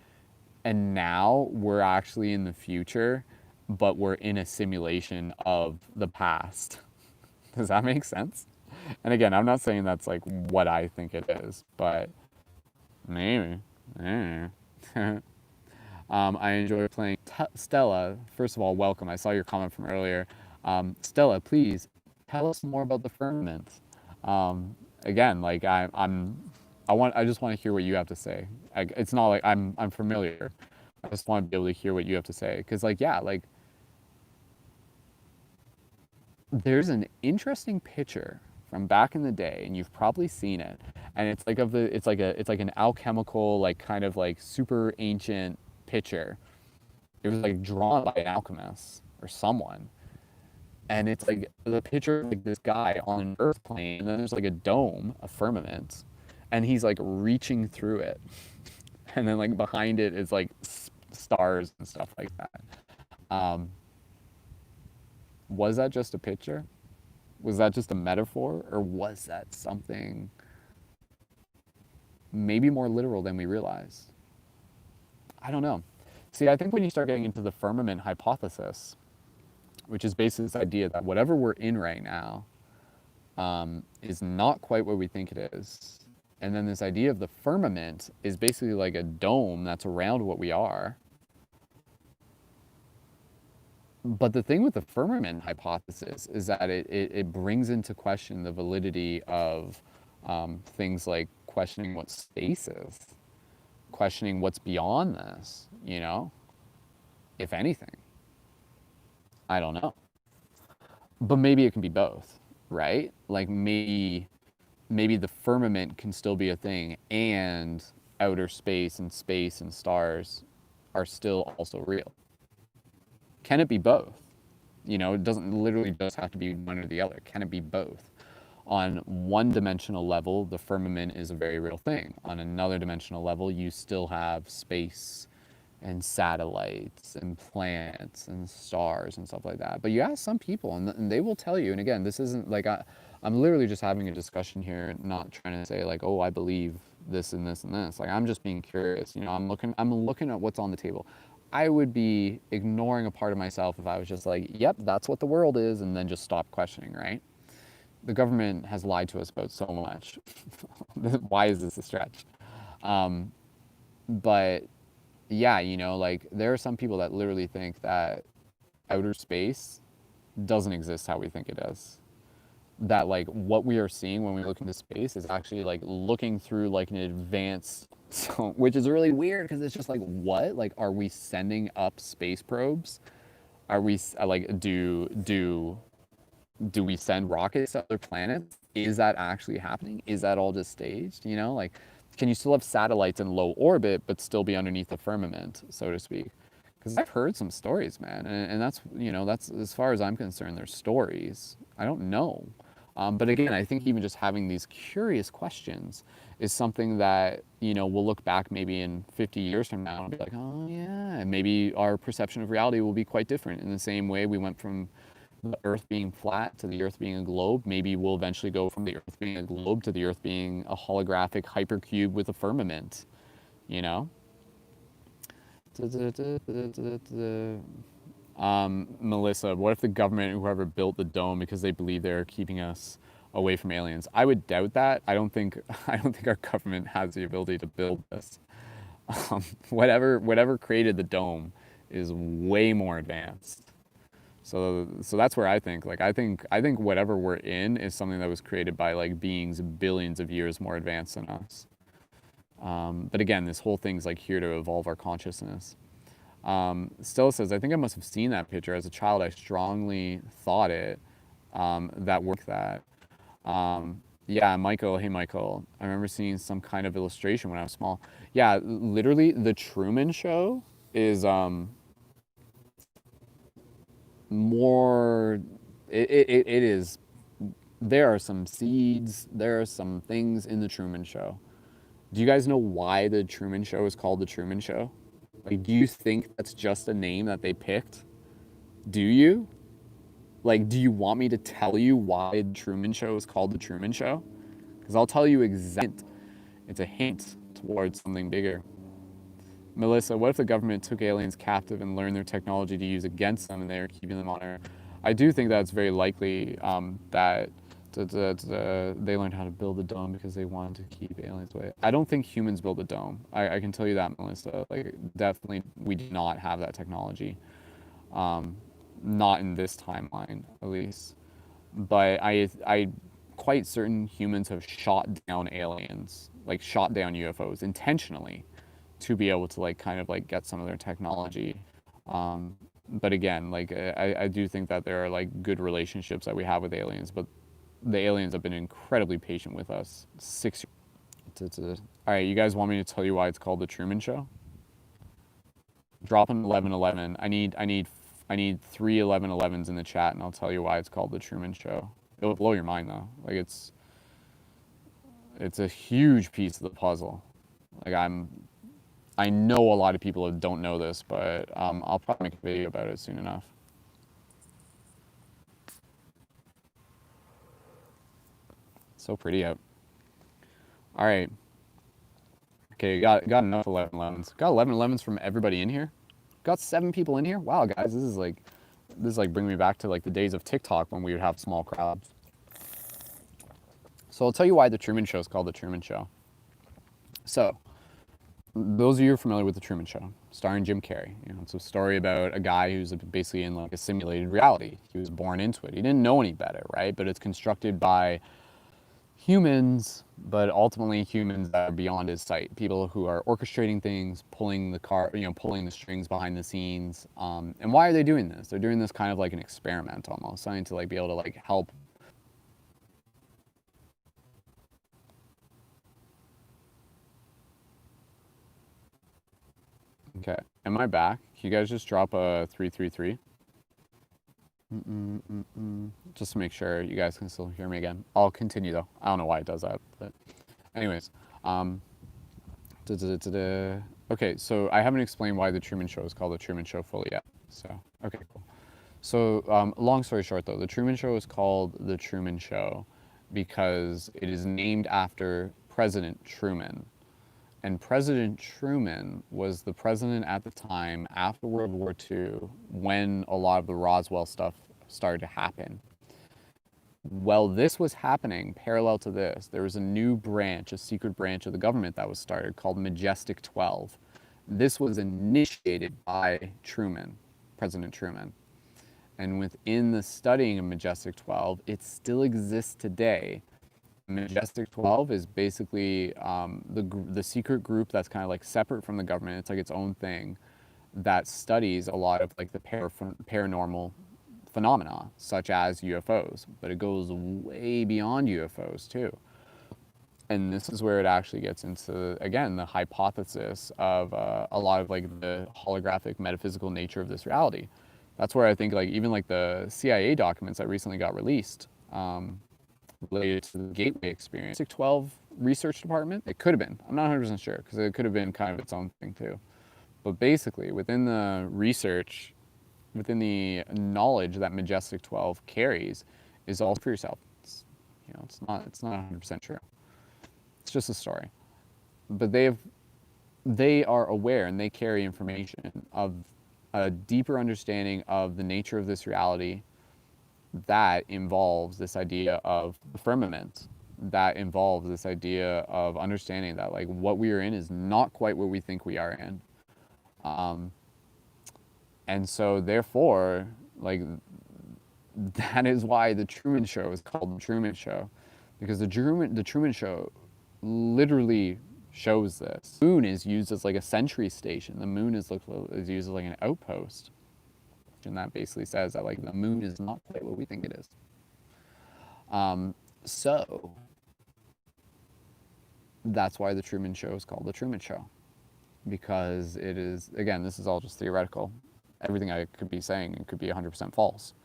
and now we're actually in the future, but we're in a simulation of the past. Does that make sense? And again, I'm not saying that's like what I think it is, but maybe. I enjoy playing Stella. First of all, welcome. I saw your comment from earlier. Stella, please tell us more about the firmament. Again, like I just want to hear what you have to say. It's not like I'm familiar. I just want to be able to hear what you have to say. Because, like, yeah, like, there's an interesting picture from back in the day, and you've probably seen it. And it's like it's like an alchemical, like, kind of like super ancient picture. It was like drawn by an alchemist or someone. And it's like the picture of like this guy on an earth plane, and then there's like a dome, a firmament, and he's like reaching through it. And then like behind it is like stars and stuff like that. Um, was that just a picture? Was that just a metaphor, or was that something maybe more literal than we realize? I don't know. See, I think when you start getting into the firmament hypothesis, which is basically this idea that whatever we're in right now is not quite what we think it is. And then this idea of the firmament is basically like a dome that's around what we are. But the thing with the firmament hypothesis is that it brings into question the validity of things like questioning what space is, questioning what's beyond this, you know, if anything. I don't know. But maybe it can be both, right? Like maybe the firmament can still be a thing and outer space and stars are still also real. Can it be both? You know, it doesn't literally just have to be one or the other. Can it be both? On one dimensional level, the firmament is a very real thing. On another dimensional level, you still have space and satellites and planets and stars and stuff like that. But you ask some people, and they will tell you. And again, this isn't like I'm literally just having a discussion here, not trying to say like, oh, I believe this and this and this. Like, I'm just being curious. You know, I'm looking at what's on the table. I would be ignoring a part of myself if I was just like, yep, that's what the world is, and then just stop questioning, right? The government has lied to us about so much. Why is this a stretch? Um, but yeah, you know, like there are some people that literally think that outer space doesn't exist how we think it does. That like what we are seeing when we look into space is actually like looking through like an advanced, so, which is really weird because it's just like, what? Like, are we sending up space probes? Are we like do we send rockets to other planets? Is that actually happening? Is that all just staged? You know, like, can you still have satellites in low orbit but still be underneath the firmament, so to speak? Because I've heard some stories, man, and that's, you know, that's as far as I'm concerned. They're stories. I don't know, but again, I think even just having these curious questions is something that, you know, we'll look back maybe in 50 years from now and be like, oh yeah, and maybe our perception of reality will be quite different. In the same way we went from the Earth being flat to the Earth being a globe, maybe we'll eventually go from the Earth being a globe to the Earth being a holographic hypercube with a firmament, you know? Melissa, what if the government, whoever built the dome, because they believe they're keeping us away from aliens? I would doubt that. I don't think I don't think our government has the ability to build this. Whatever created the dome is way more advanced. So that's where I think, like, I think whatever we're in is something that was created by like beings billions of years more advanced than us. But again, this whole thing's like here to evolve our consciousness. Stella says, I think I must have seen that picture as a child. I strongly thought it, that work that. Yeah, Michael, hey Michael, I remember seeing some kind of illustration when I was small. Yeah, literally the Truman Show is more, it is, there are some seeds, there are some things in the Truman Show. Do you guys know why the Truman Show is called the Truman Show? Like, do you think that's just a name that they picked? Do you? Like, do you want me to tell you why the Truman Show is called the Truman Show? Because I'll tell you exactly. It's a hint towards something bigger. Melissa, what if the government took aliens captive and learned their technology to use against them and they are keeping them on Earth? I do think that's very likely, that they learned how to build a dome because they wanted to keep aliens away. I don't think humans built a dome. I can tell you that, Melissa. Like, definitely, we do not have that technology. Not in this timeline, at least. But I quite certain humans have shot down aliens, like shot down UFOs intentionally to be able to like kind of like get some of their technology. But again, like I do think that there are like good relationships that we have with aliens, but the aliens have been incredibly patient with us. 6 years. All right, you guys want me to tell you why it's called the Truman Show? Drop an 1111. I need 3 1111s in the chat, and I'll tell you why it's called the Truman Show. It'll blow your mind though. Like it's a huge piece of the puzzle. Like I know a lot of people don't know this, but I'll probably make a video about it soon enough. So pretty out. All right. Okay, got enough 1111s. Got 1111s from everybody in here. Got 7 people in here. Wow, guys, this is like bringing me back to like the days of TikTok when we would have small crowds. So I'll tell you why the Truman Show is called the Truman Show. So, those of you who are familiar with the Truman Show, starring Jim Carrey, you know, it's a story about a guy who's basically in like a simulated reality. He was born into it. He didn't know any better, right? But it's constructed by humans, but ultimately humans that are beyond his sight. People who are orchestrating things, pulling the strings behind the scenes. And why are they doing this? They're doing this kind of like an experiment almost, something to like be able to like help. Okay, am I back? Can you guys just drop a 333? Just to make sure you guys can still hear me again. I'll continue though. I don't know why it does that, but anyways. Okay, so I haven't explained why the Truman Show is called the Truman Show fully yet. So, okay, cool. So, long story short though, the Truman Show is called the Truman Show because it is named after President Truman. And President Truman was the president at the time after World War II when a lot of the Roswell stuff started to happen. While this was happening, parallel to this, there was a new branch, a secret branch of the government that was started called Majestic 12. This was initiated by Truman, President Truman. And within the studying of Majestic 12, it still exists today. Majestic 12 is basically the secret group that's kind of like separate from the government. It's like its own thing that studies a lot of like the paranormal phenomena, such as UFOs, but it goes way beyond UFOs too. And this is where it actually gets into, again, the hypothesis of a lot of like the holographic metaphysical nature of this reality. That's where I think like even like the CIA documents that recently got released related to the Gateway experience, 12 research department, it could have been, I'm not 100% sure, because it could have been kind of its own thing too. But basically within the research, within the knowledge that Majestic 12 carries is all for yourself. It's, you know, it's not 100% true. It's just a story. But they are aware and they carry information of a deeper understanding of the nature of this reality that involves this idea of the firmament, that involves this idea of understanding that like what we are in is not quite what we think we are in. And so therefore, like, that is why the Truman Show is called the Truman Show, because the Truman Show literally shows this. The moon is used as like a sentry station. The moon is used as like an outpost. And that basically says that like the moon is not quite what we think it is. So that's why the Truman Show is called the Truman Show, because it is, again, this is all just theoretical. Everything I could be saying could be 100% false.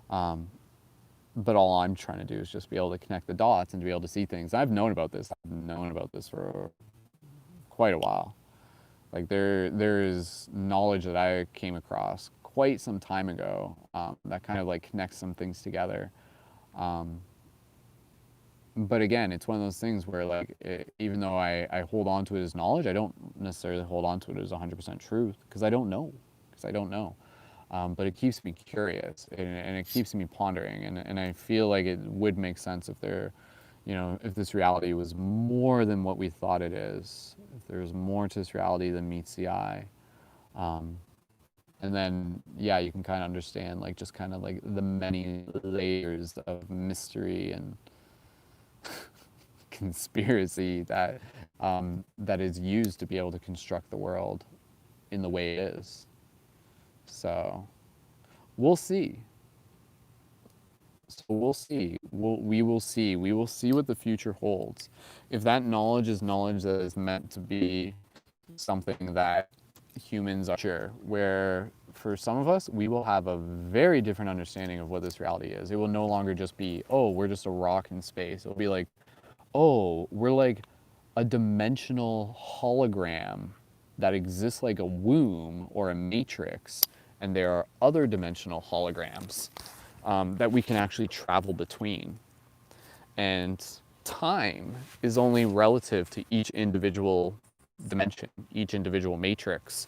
But all I'm trying to do is just be able to connect the dots and to be able to see things. I've known about this. I've known about this for quite a while. Like there is knowledge that I came across quite some time ago that kind of like connects some things together. But again, it's one of those things where like even though I hold on to it as knowledge, I don't necessarily hold on to it as 100% truth because I don't know. But it keeps me curious and it keeps me pondering, and I feel like it would make sense if if this reality was more than what we thought it is, if there's more to this reality than meets the eye. And then, yeah, you can kind of understand like just kind of like the many layers of mystery and conspiracy that that is used to be able to construct the world in the way it is. So we'll see. So we'll see. We will see. We will see what the future holds. If that knowledge is knowledge that is meant to be something that humans are sure, where for some of us, we will have a very different understanding of what this reality is. It will no longer just be, oh, we're just a rock in space. It'll be like, oh, we're like a dimensional hologram that exists like a womb or a matrix, and there are other dimensional holograms that we can actually travel between. And time is only relative to each individual dimension, each individual matrix.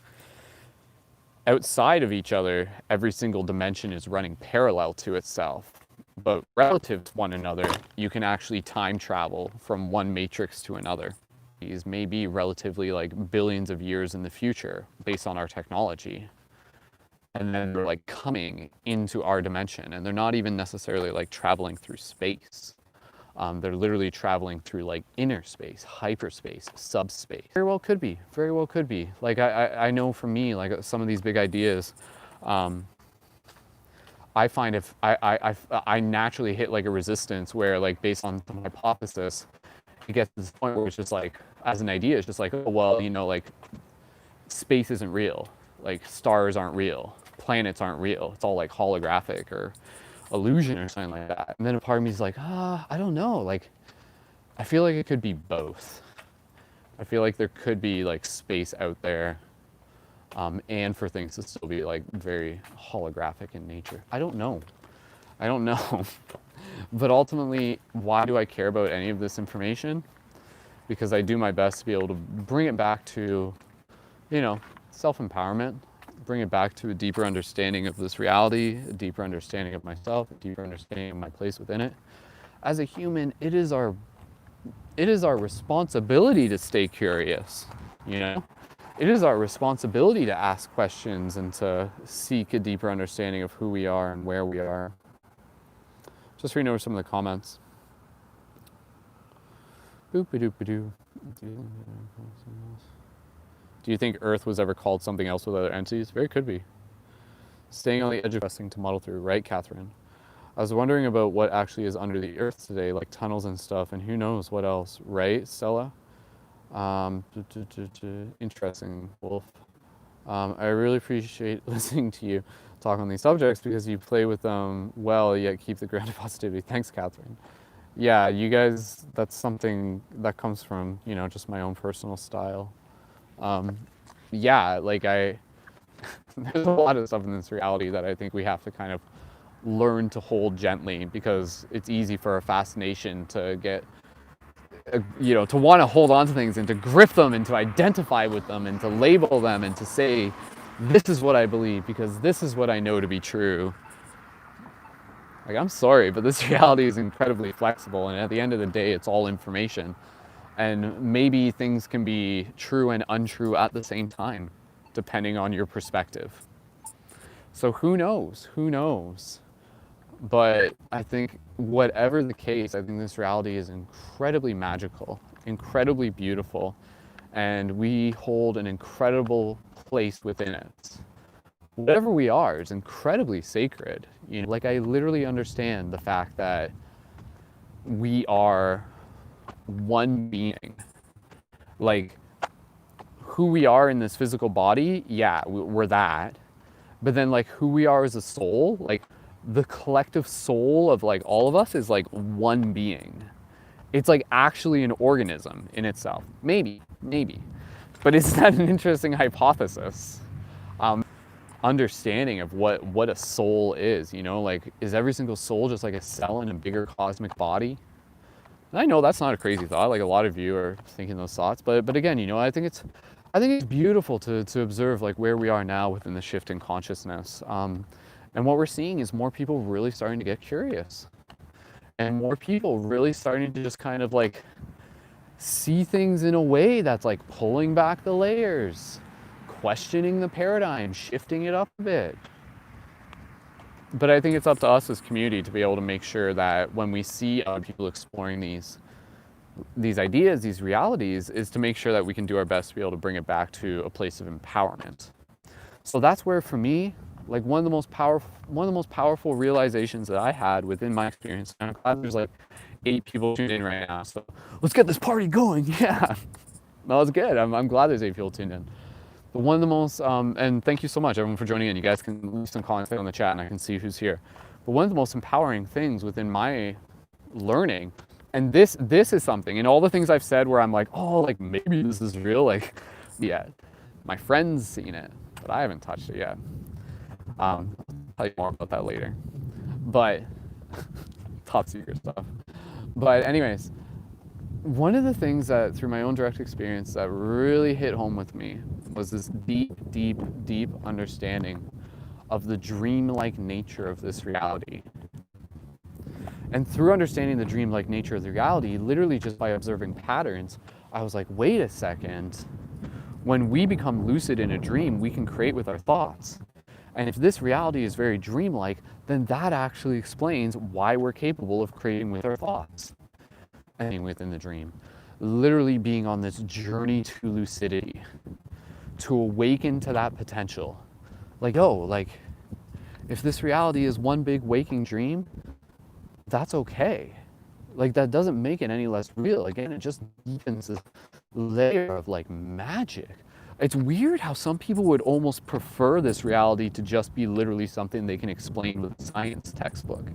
Outside of each other, every single dimension is running parallel to itself. But relative to one another, you can actually time travel from one matrix to another. These may be relatively like billions of years in the future based on our technology. And then they're like coming into our dimension, and they're not even necessarily like traveling through space. They're literally traveling through like inner space, hyperspace, subspace. Very well could be, very well could be. Like I know for me, like some of these big ideas, I find if I naturally hit like a resistance where like based on some hypothesis, it gets to this point where it's just like, as an idea, it's just like, oh, well, you know, like space isn't real. Like stars aren't real, planets aren't real. It's all like holographic or illusion or something like that. And then a part of me is like, I don't know. Like, I feel like it could be both. I feel like there could be like space out there, and for things to still be like very holographic in nature. I don't know. I don't know. But ultimately, why do I care about any of this information? Because I do my best to be able to bring it back to, you know, self-empowerment, bring it back to a deeper understanding of this reality, a deeper understanding of myself, a deeper understanding of my place within it. As a human, it is our responsibility to stay curious, you know? It is our responsibility to ask questions and to seek a deeper understanding of who we are and where we are. Just reading over some of the comments. Boop-a-doop-a-doo. Do you think Earth was ever called something else with other entities? Very could be. Staying on the edge of testing to muddle through, right, Catherine? I was wondering about what actually is under the Earth today, like tunnels and stuff, and who knows what else, right, Stella? Interesting, Wolf. I really appreciate listening to you talk on these subjects because you play with them well, yet keep the grounded positivity. Thanks, Catherine. Yeah, you guys, that's something that comes from, you know, just my own personal style. Yeah, like there's a lot of stuff in this reality that I think we have to kind of learn to hold gently, because it's easy for a fascination to get, you know, to want to hold on to things and to grip them and to identify with them and to label them and to say, this is what I believe because this is what I know to be true. Like, I'm sorry, but this reality is incredibly flexible, and at the end of the day, it's all information. And maybe things can be true and untrue at the same time, depending on your perspective. So who knows? Who knows? But I think whatever the case, I think this reality is incredibly magical, incredibly beautiful, and we hold an incredible place within it. Whatever we are is incredibly sacred. You know, like, I literally understand the fact that we are one being. Like, who we are in this physical body, yeah, we're that. But then, like, who we are as a soul, like, the collective soul of, like, all of us is, like, one being. It's, like, actually an organism in itself. Maybe. But isn't that an interesting hypothesis? Understanding of what a soul is, you know? Like, is every single soul just like a cell in a bigger cosmic body? And I know that's not a crazy thought, like a lot of you are thinking those thoughts, but again, you know, I think it's beautiful to observe like where we are now within the shift in consciousness. And what we're seeing is more people really starting to get curious, and more people really starting to just kind of like see things in a way that's like pulling back the layers, questioning the paradigm, shifting it up a bit. But I think it's up to us as community to be able to make sure that when we see other people exploring these, these ideas, these realities, is to make sure that we can do our best to be able to bring it back to a place of empowerment. So that's where, for me, like one of the most powerful realizations that I had within my experience. And I'm glad there's like 8 people tuned in right now. So let's get this party going. Yeah, that was good. I'm glad there's 8 people tuned in. But one of the most, and thank you so much everyone for joining in. You guys can leave some comments on the chat and I can see who's here. But one of the most empowering things within my learning, and this is something, and all the things I've said where I'm like, oh, like maybe this is real, like, yeah, my friend's seen it, but I haven't touched it yet. I'll tell you more about that later. But top secret stuff. But anyways, one of the things that through my own direct experience that really hit home with me was this deep understanding of the dreamlike nature of this reality. And through understanding the dreamlike nature of the reality, literally just by observing patterns, I was like, wait a second. When we become lucid in a dream, we can create with our thoughts. And if this reality is very dreamlike, then that actually explains why we're capable of creating with our thoughts and within the dream. Literally being on this journey to lucidity, to awaken to that potential. Like, oh, like, if this reality is one big waking dream, that's okay. Like, that doesn't make it any less real. Again, it just deepens this layer of like magic. It's weird how some people would almost prefer this reality to just be literally something they can explain with a science textbook.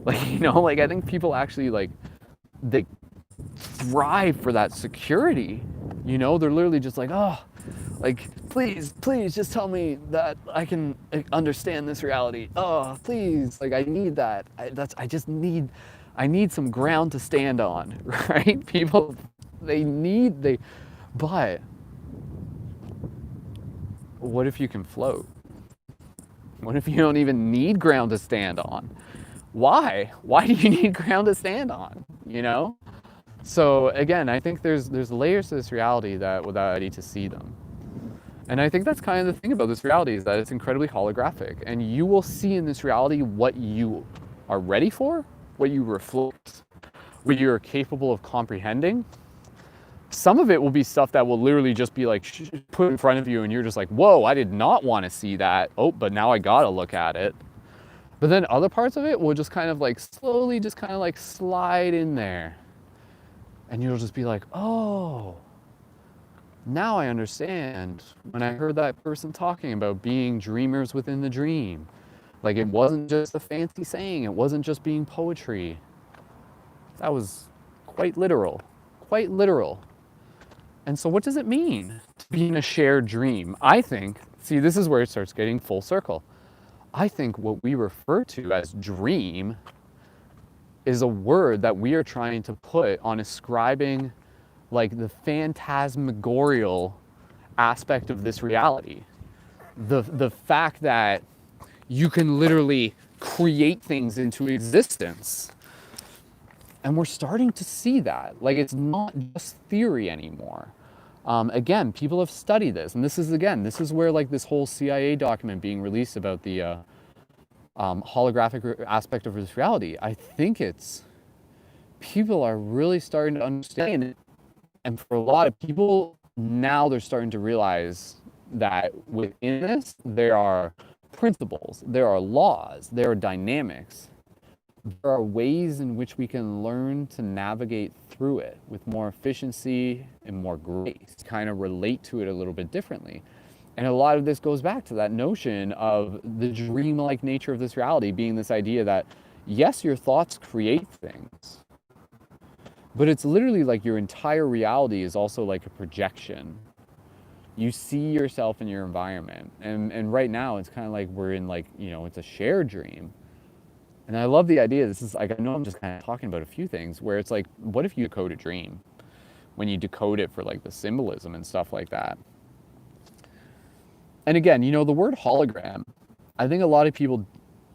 Like, you know, like I think people actually like, they thrive for that security. You know, they're literally just like, oh, like, please just tell me that I can understand this reality. Oh, please, like I need that. I need some ground to stand on, right? People, but what if you can float? What if you don't even need ground to stand on? Why? Why do you need ground to stand on? You know? So again, I think there's layers to this reality that without ready to see them. And I think that's kind of the thing about this reality is that it's incredibly holographic. And you will see in this reality what you are ready for, what you reflect, what you're capable of comprehending. Some of it will be stuff that will literally just be like put in front of you and you're just like, whoa, I did not want to see that. Oh, but now I gotta look at it. But then other parts of it will just kind of like slowly just kind of like slide in there. And you'll just be like, oh, now I understand when I heard that person talking about being dreamers within the dream. Like it wasn't just a fancy saying, it wasn't just being poetry. That was quite literal, quite literal. And so what does it mean to be in a shared dream? I think, see, this is where it starts getting full circle. I think what we refer to as dream is a word that we are trying to put on ascribing like the phantasmagorial aspect of this reality. The fact that you can literally create things into existence. And we're starting to see that. Like it's not just theory anymore. Again, people have studied this, and this is where like this whole CIA document being released about the holographic aspect of this reality. I think people are really starting to understand it, and for a lot of people now they're starting to realize that within this there are principles, there are laws, there are dynamics. There are ways in which we can learn to navigate through it with more efficiency and more grace, kind of relate to it a little bit differently. And a lot of this goes back to that notion of the dreamlike nature of this reality being this idea that, yes, your thoughts create things, but it's literally like your entire reality is also like a projection. You see yourself in your environment. And right now it's kind of like we're in like, you know, it's a shared dream. And I love the idea, this is like, I know I'm just kind of talking about a few things where it's like, what if you decode a dream? When you decode it for like the symbolism and stuff like that. And again, you know, the word hologram, I think a lot of people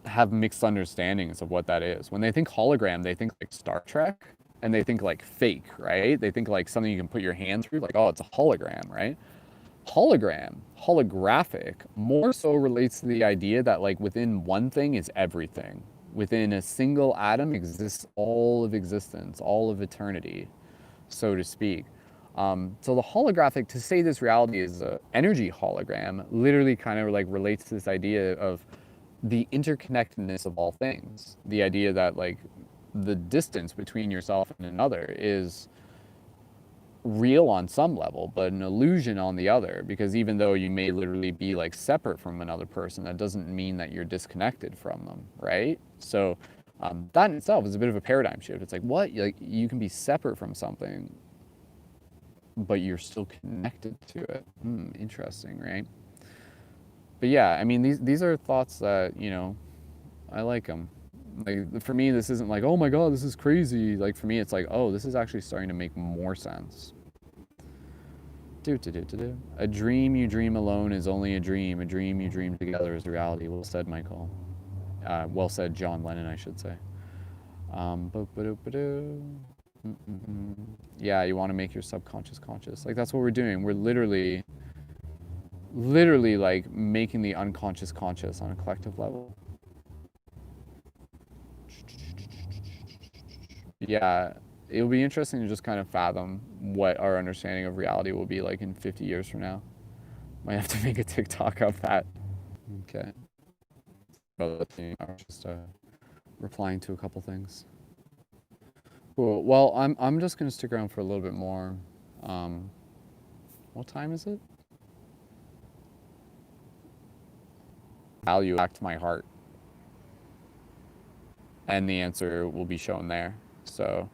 have mixed understandings of what that is. When they think hologram, they think like Star Trek and they think like fake, right? They think like something you can put your hand through, like, oh, it's a hologram, right? Hologram, holographic, more so relates to the idea that like within one thing is everything. Within a single atom exists all of existence, all of eternity. so to speak. So the holographic, to say this reality is an energy hologram, literally kind of like relates to this idea of the interconnectedness of all things. The idea that like the distance between yourself and another is real on some level, but an illusion on the other, because even though you may literally be like separate from another person, that doesn't mean that you're disconnected from them, right? So that in itself is a bit of a paradigm shift. It's like, what? Like, you can be separate from something, but you're still connected to it. Interesting, right? But yeah, I mean, these are thoughts that, you know, I like them. Like, for me, this isn't like, oh my God, this is crazy. Like, for me, it's like, oh, this is actually starting to make more sense. A dream you dream alone is only a dream. A dream you dream together is reality. Well said, Michael. Well said, John Lennon, I should say. Yeah, you want to make your subconscious conscious. Like, that's what we're doing. We're literally like making the unconscious conscious on a collective level. Yeah, it'll be interesting to just kind of fathom what our understanding of reality will be like in 50 years from now. Might have to make a TikTok of that. Okay. Well, I was just replying to a couple things. Cool. Well, I'm just gonna stick around for a little bit more. What time is it? Value back to my heart, and the answer will be shown there. So,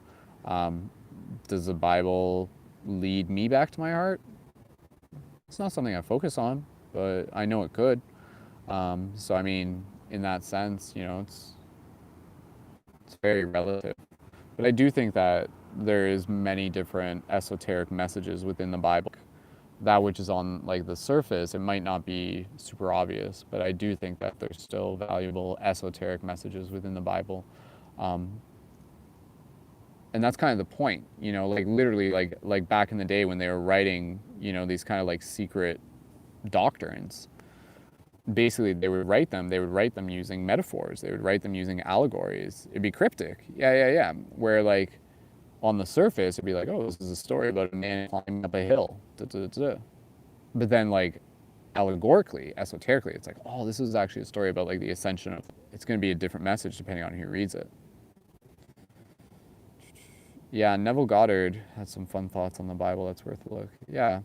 does the Bible lead me back to my heart? It's not something I focus on, but I know it could. So I mean, in that sense, you know, it's very relative. But I do think that there is many different esoteric messages within the Bible. That which is on like the surface, it might not be super obvious, but I do think that there's still valuable esoteric messages within the Bible. And that's kind of the point, you know, like literally like back in the day when they were writing, you know, these kind of like secret doctrines. Basically, they would write them using metaphors. They would write them using allegories. It'd be cryptic. Yeah. Where like on the surface, it'd be like, oh, this is a story about a man climbing up a hill. But then like allegorically, esoterically, it's like, oh, this is actually a story about like the ascension of, it's going to be a different message depending on who reads it. Yeah, Neville Goddard had some fun thoughts on the Bible. That's worth a look. Yeah.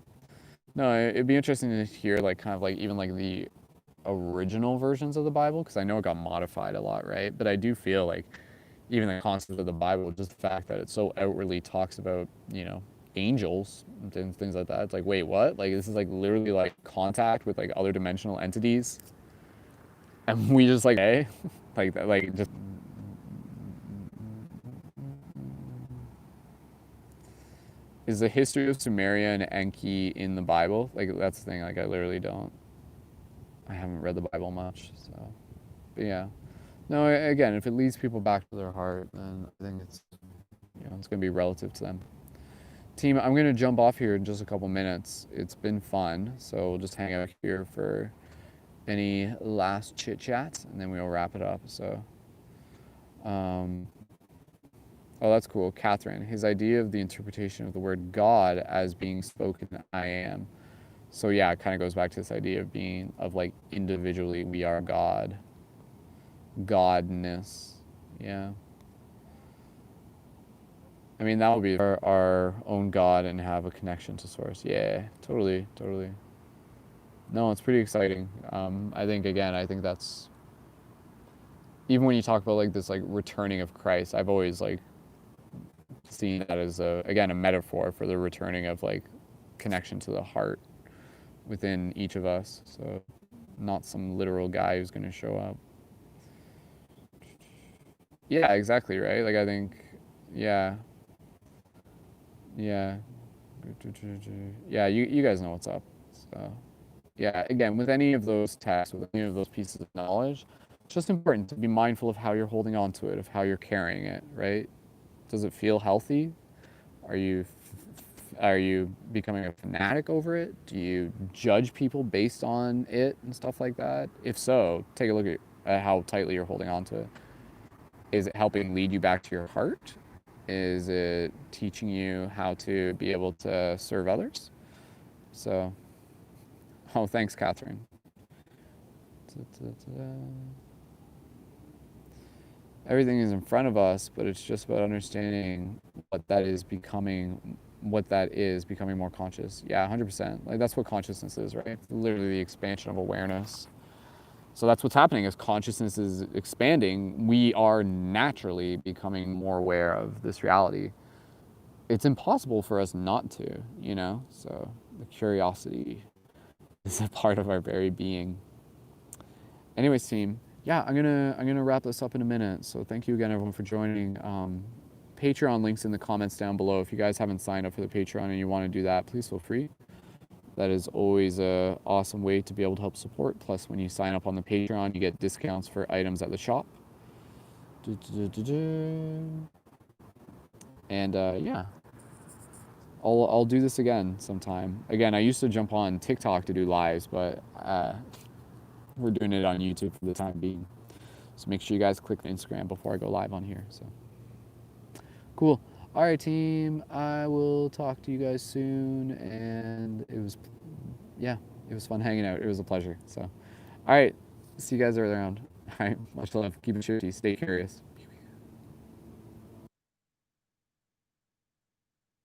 No, it'd be interesting to hear like kind of like even like the original versions of the Bible, because I know it got modified a lot, right? But I do feel like even the concept of the Bible, just the fact that it so outwardly talks about, you know, angels and things like that. It's like, wait, what? Like, this is like literally like contact with like other dimensional entities. And we just like, hey, like that, like just. Is the history of Sumeria and Enki in the Bible? Like, that's the thing, like I literally don't. I haven't read the Bible much, so. But yeah. No, again, if it leads people back to their heart, then I think it's, you know, it's going to be relative to them. Team, I'm going to jump off here in just a couple minutes. It's been fun, so we'll just hang out here for any last chit chat, and then we'll wrap it up. So, oh, that's cool. Catherine, his idea of the interpretation of the word God as being spoken, I am. So yeah, it kind of goes back to this idea of being, of like individually, we are God. Godness. Yeah. I mean, that would be our own God and have a connection to source. Yeah, totally. No, it's pretty exciting. I think, again, I think that's, even when you talk about like this like returning of Christ, I've always like seen that as again, a metaphor for the returning of like connection to the heart within each of us. So not some literal guy who's going to show up. Yeah, exactly, right? Like, I think, yeah. Yeah, you guys know what's up. So, yeah, again, with any of those texts, with any of those pieces of knowledge, it's just important to be mindful of how you're holding on to it, of how you're carrying it, right? Does it feel healthy? Are you becoming a fanatic over it? Do you judge people based on it and stuff like that? If so, take a look at how tightly you're holding on to it. Is it helping lead you back to your heart? Is it teaching you how to be able to serve others? So, oh, thanks, Catherine. Everything is in front of us, but it's just about understanding what that is becoming more conscious. Yeah, 100%. Like that's what consciousness is, right? It's literally the expansion of awareness. So that's what's happening as consciousness is expanding. We are naturally becoming more aware of this reality. It's impossible for us not to, you know? So the curiosity is a part of our very being. Anyways, team, yeah, I'm gonna wrap this up in a minute. So thank you again, everyone, for joining. Patreon links in the comments down below. If you guys haven't signed up for the Patreon and you want to do that, please feel free. That is always a awesome way to be able to help support. Plus, when you sign up on the Patreon, you get discounts for items at the shop. And yeah, I'll do this again sometime. Again, I used to jump on TikTok to do lives, but we're doing it on YouTube for the time being. So make sure you guys click Instagram before I go live on here. So cool. All right, team. I will talk to you guys soon. And it was fun hanging out. It was a pleasure. So, all right. See you guys around. All right. Much love. Keep it shifty. Stay curious.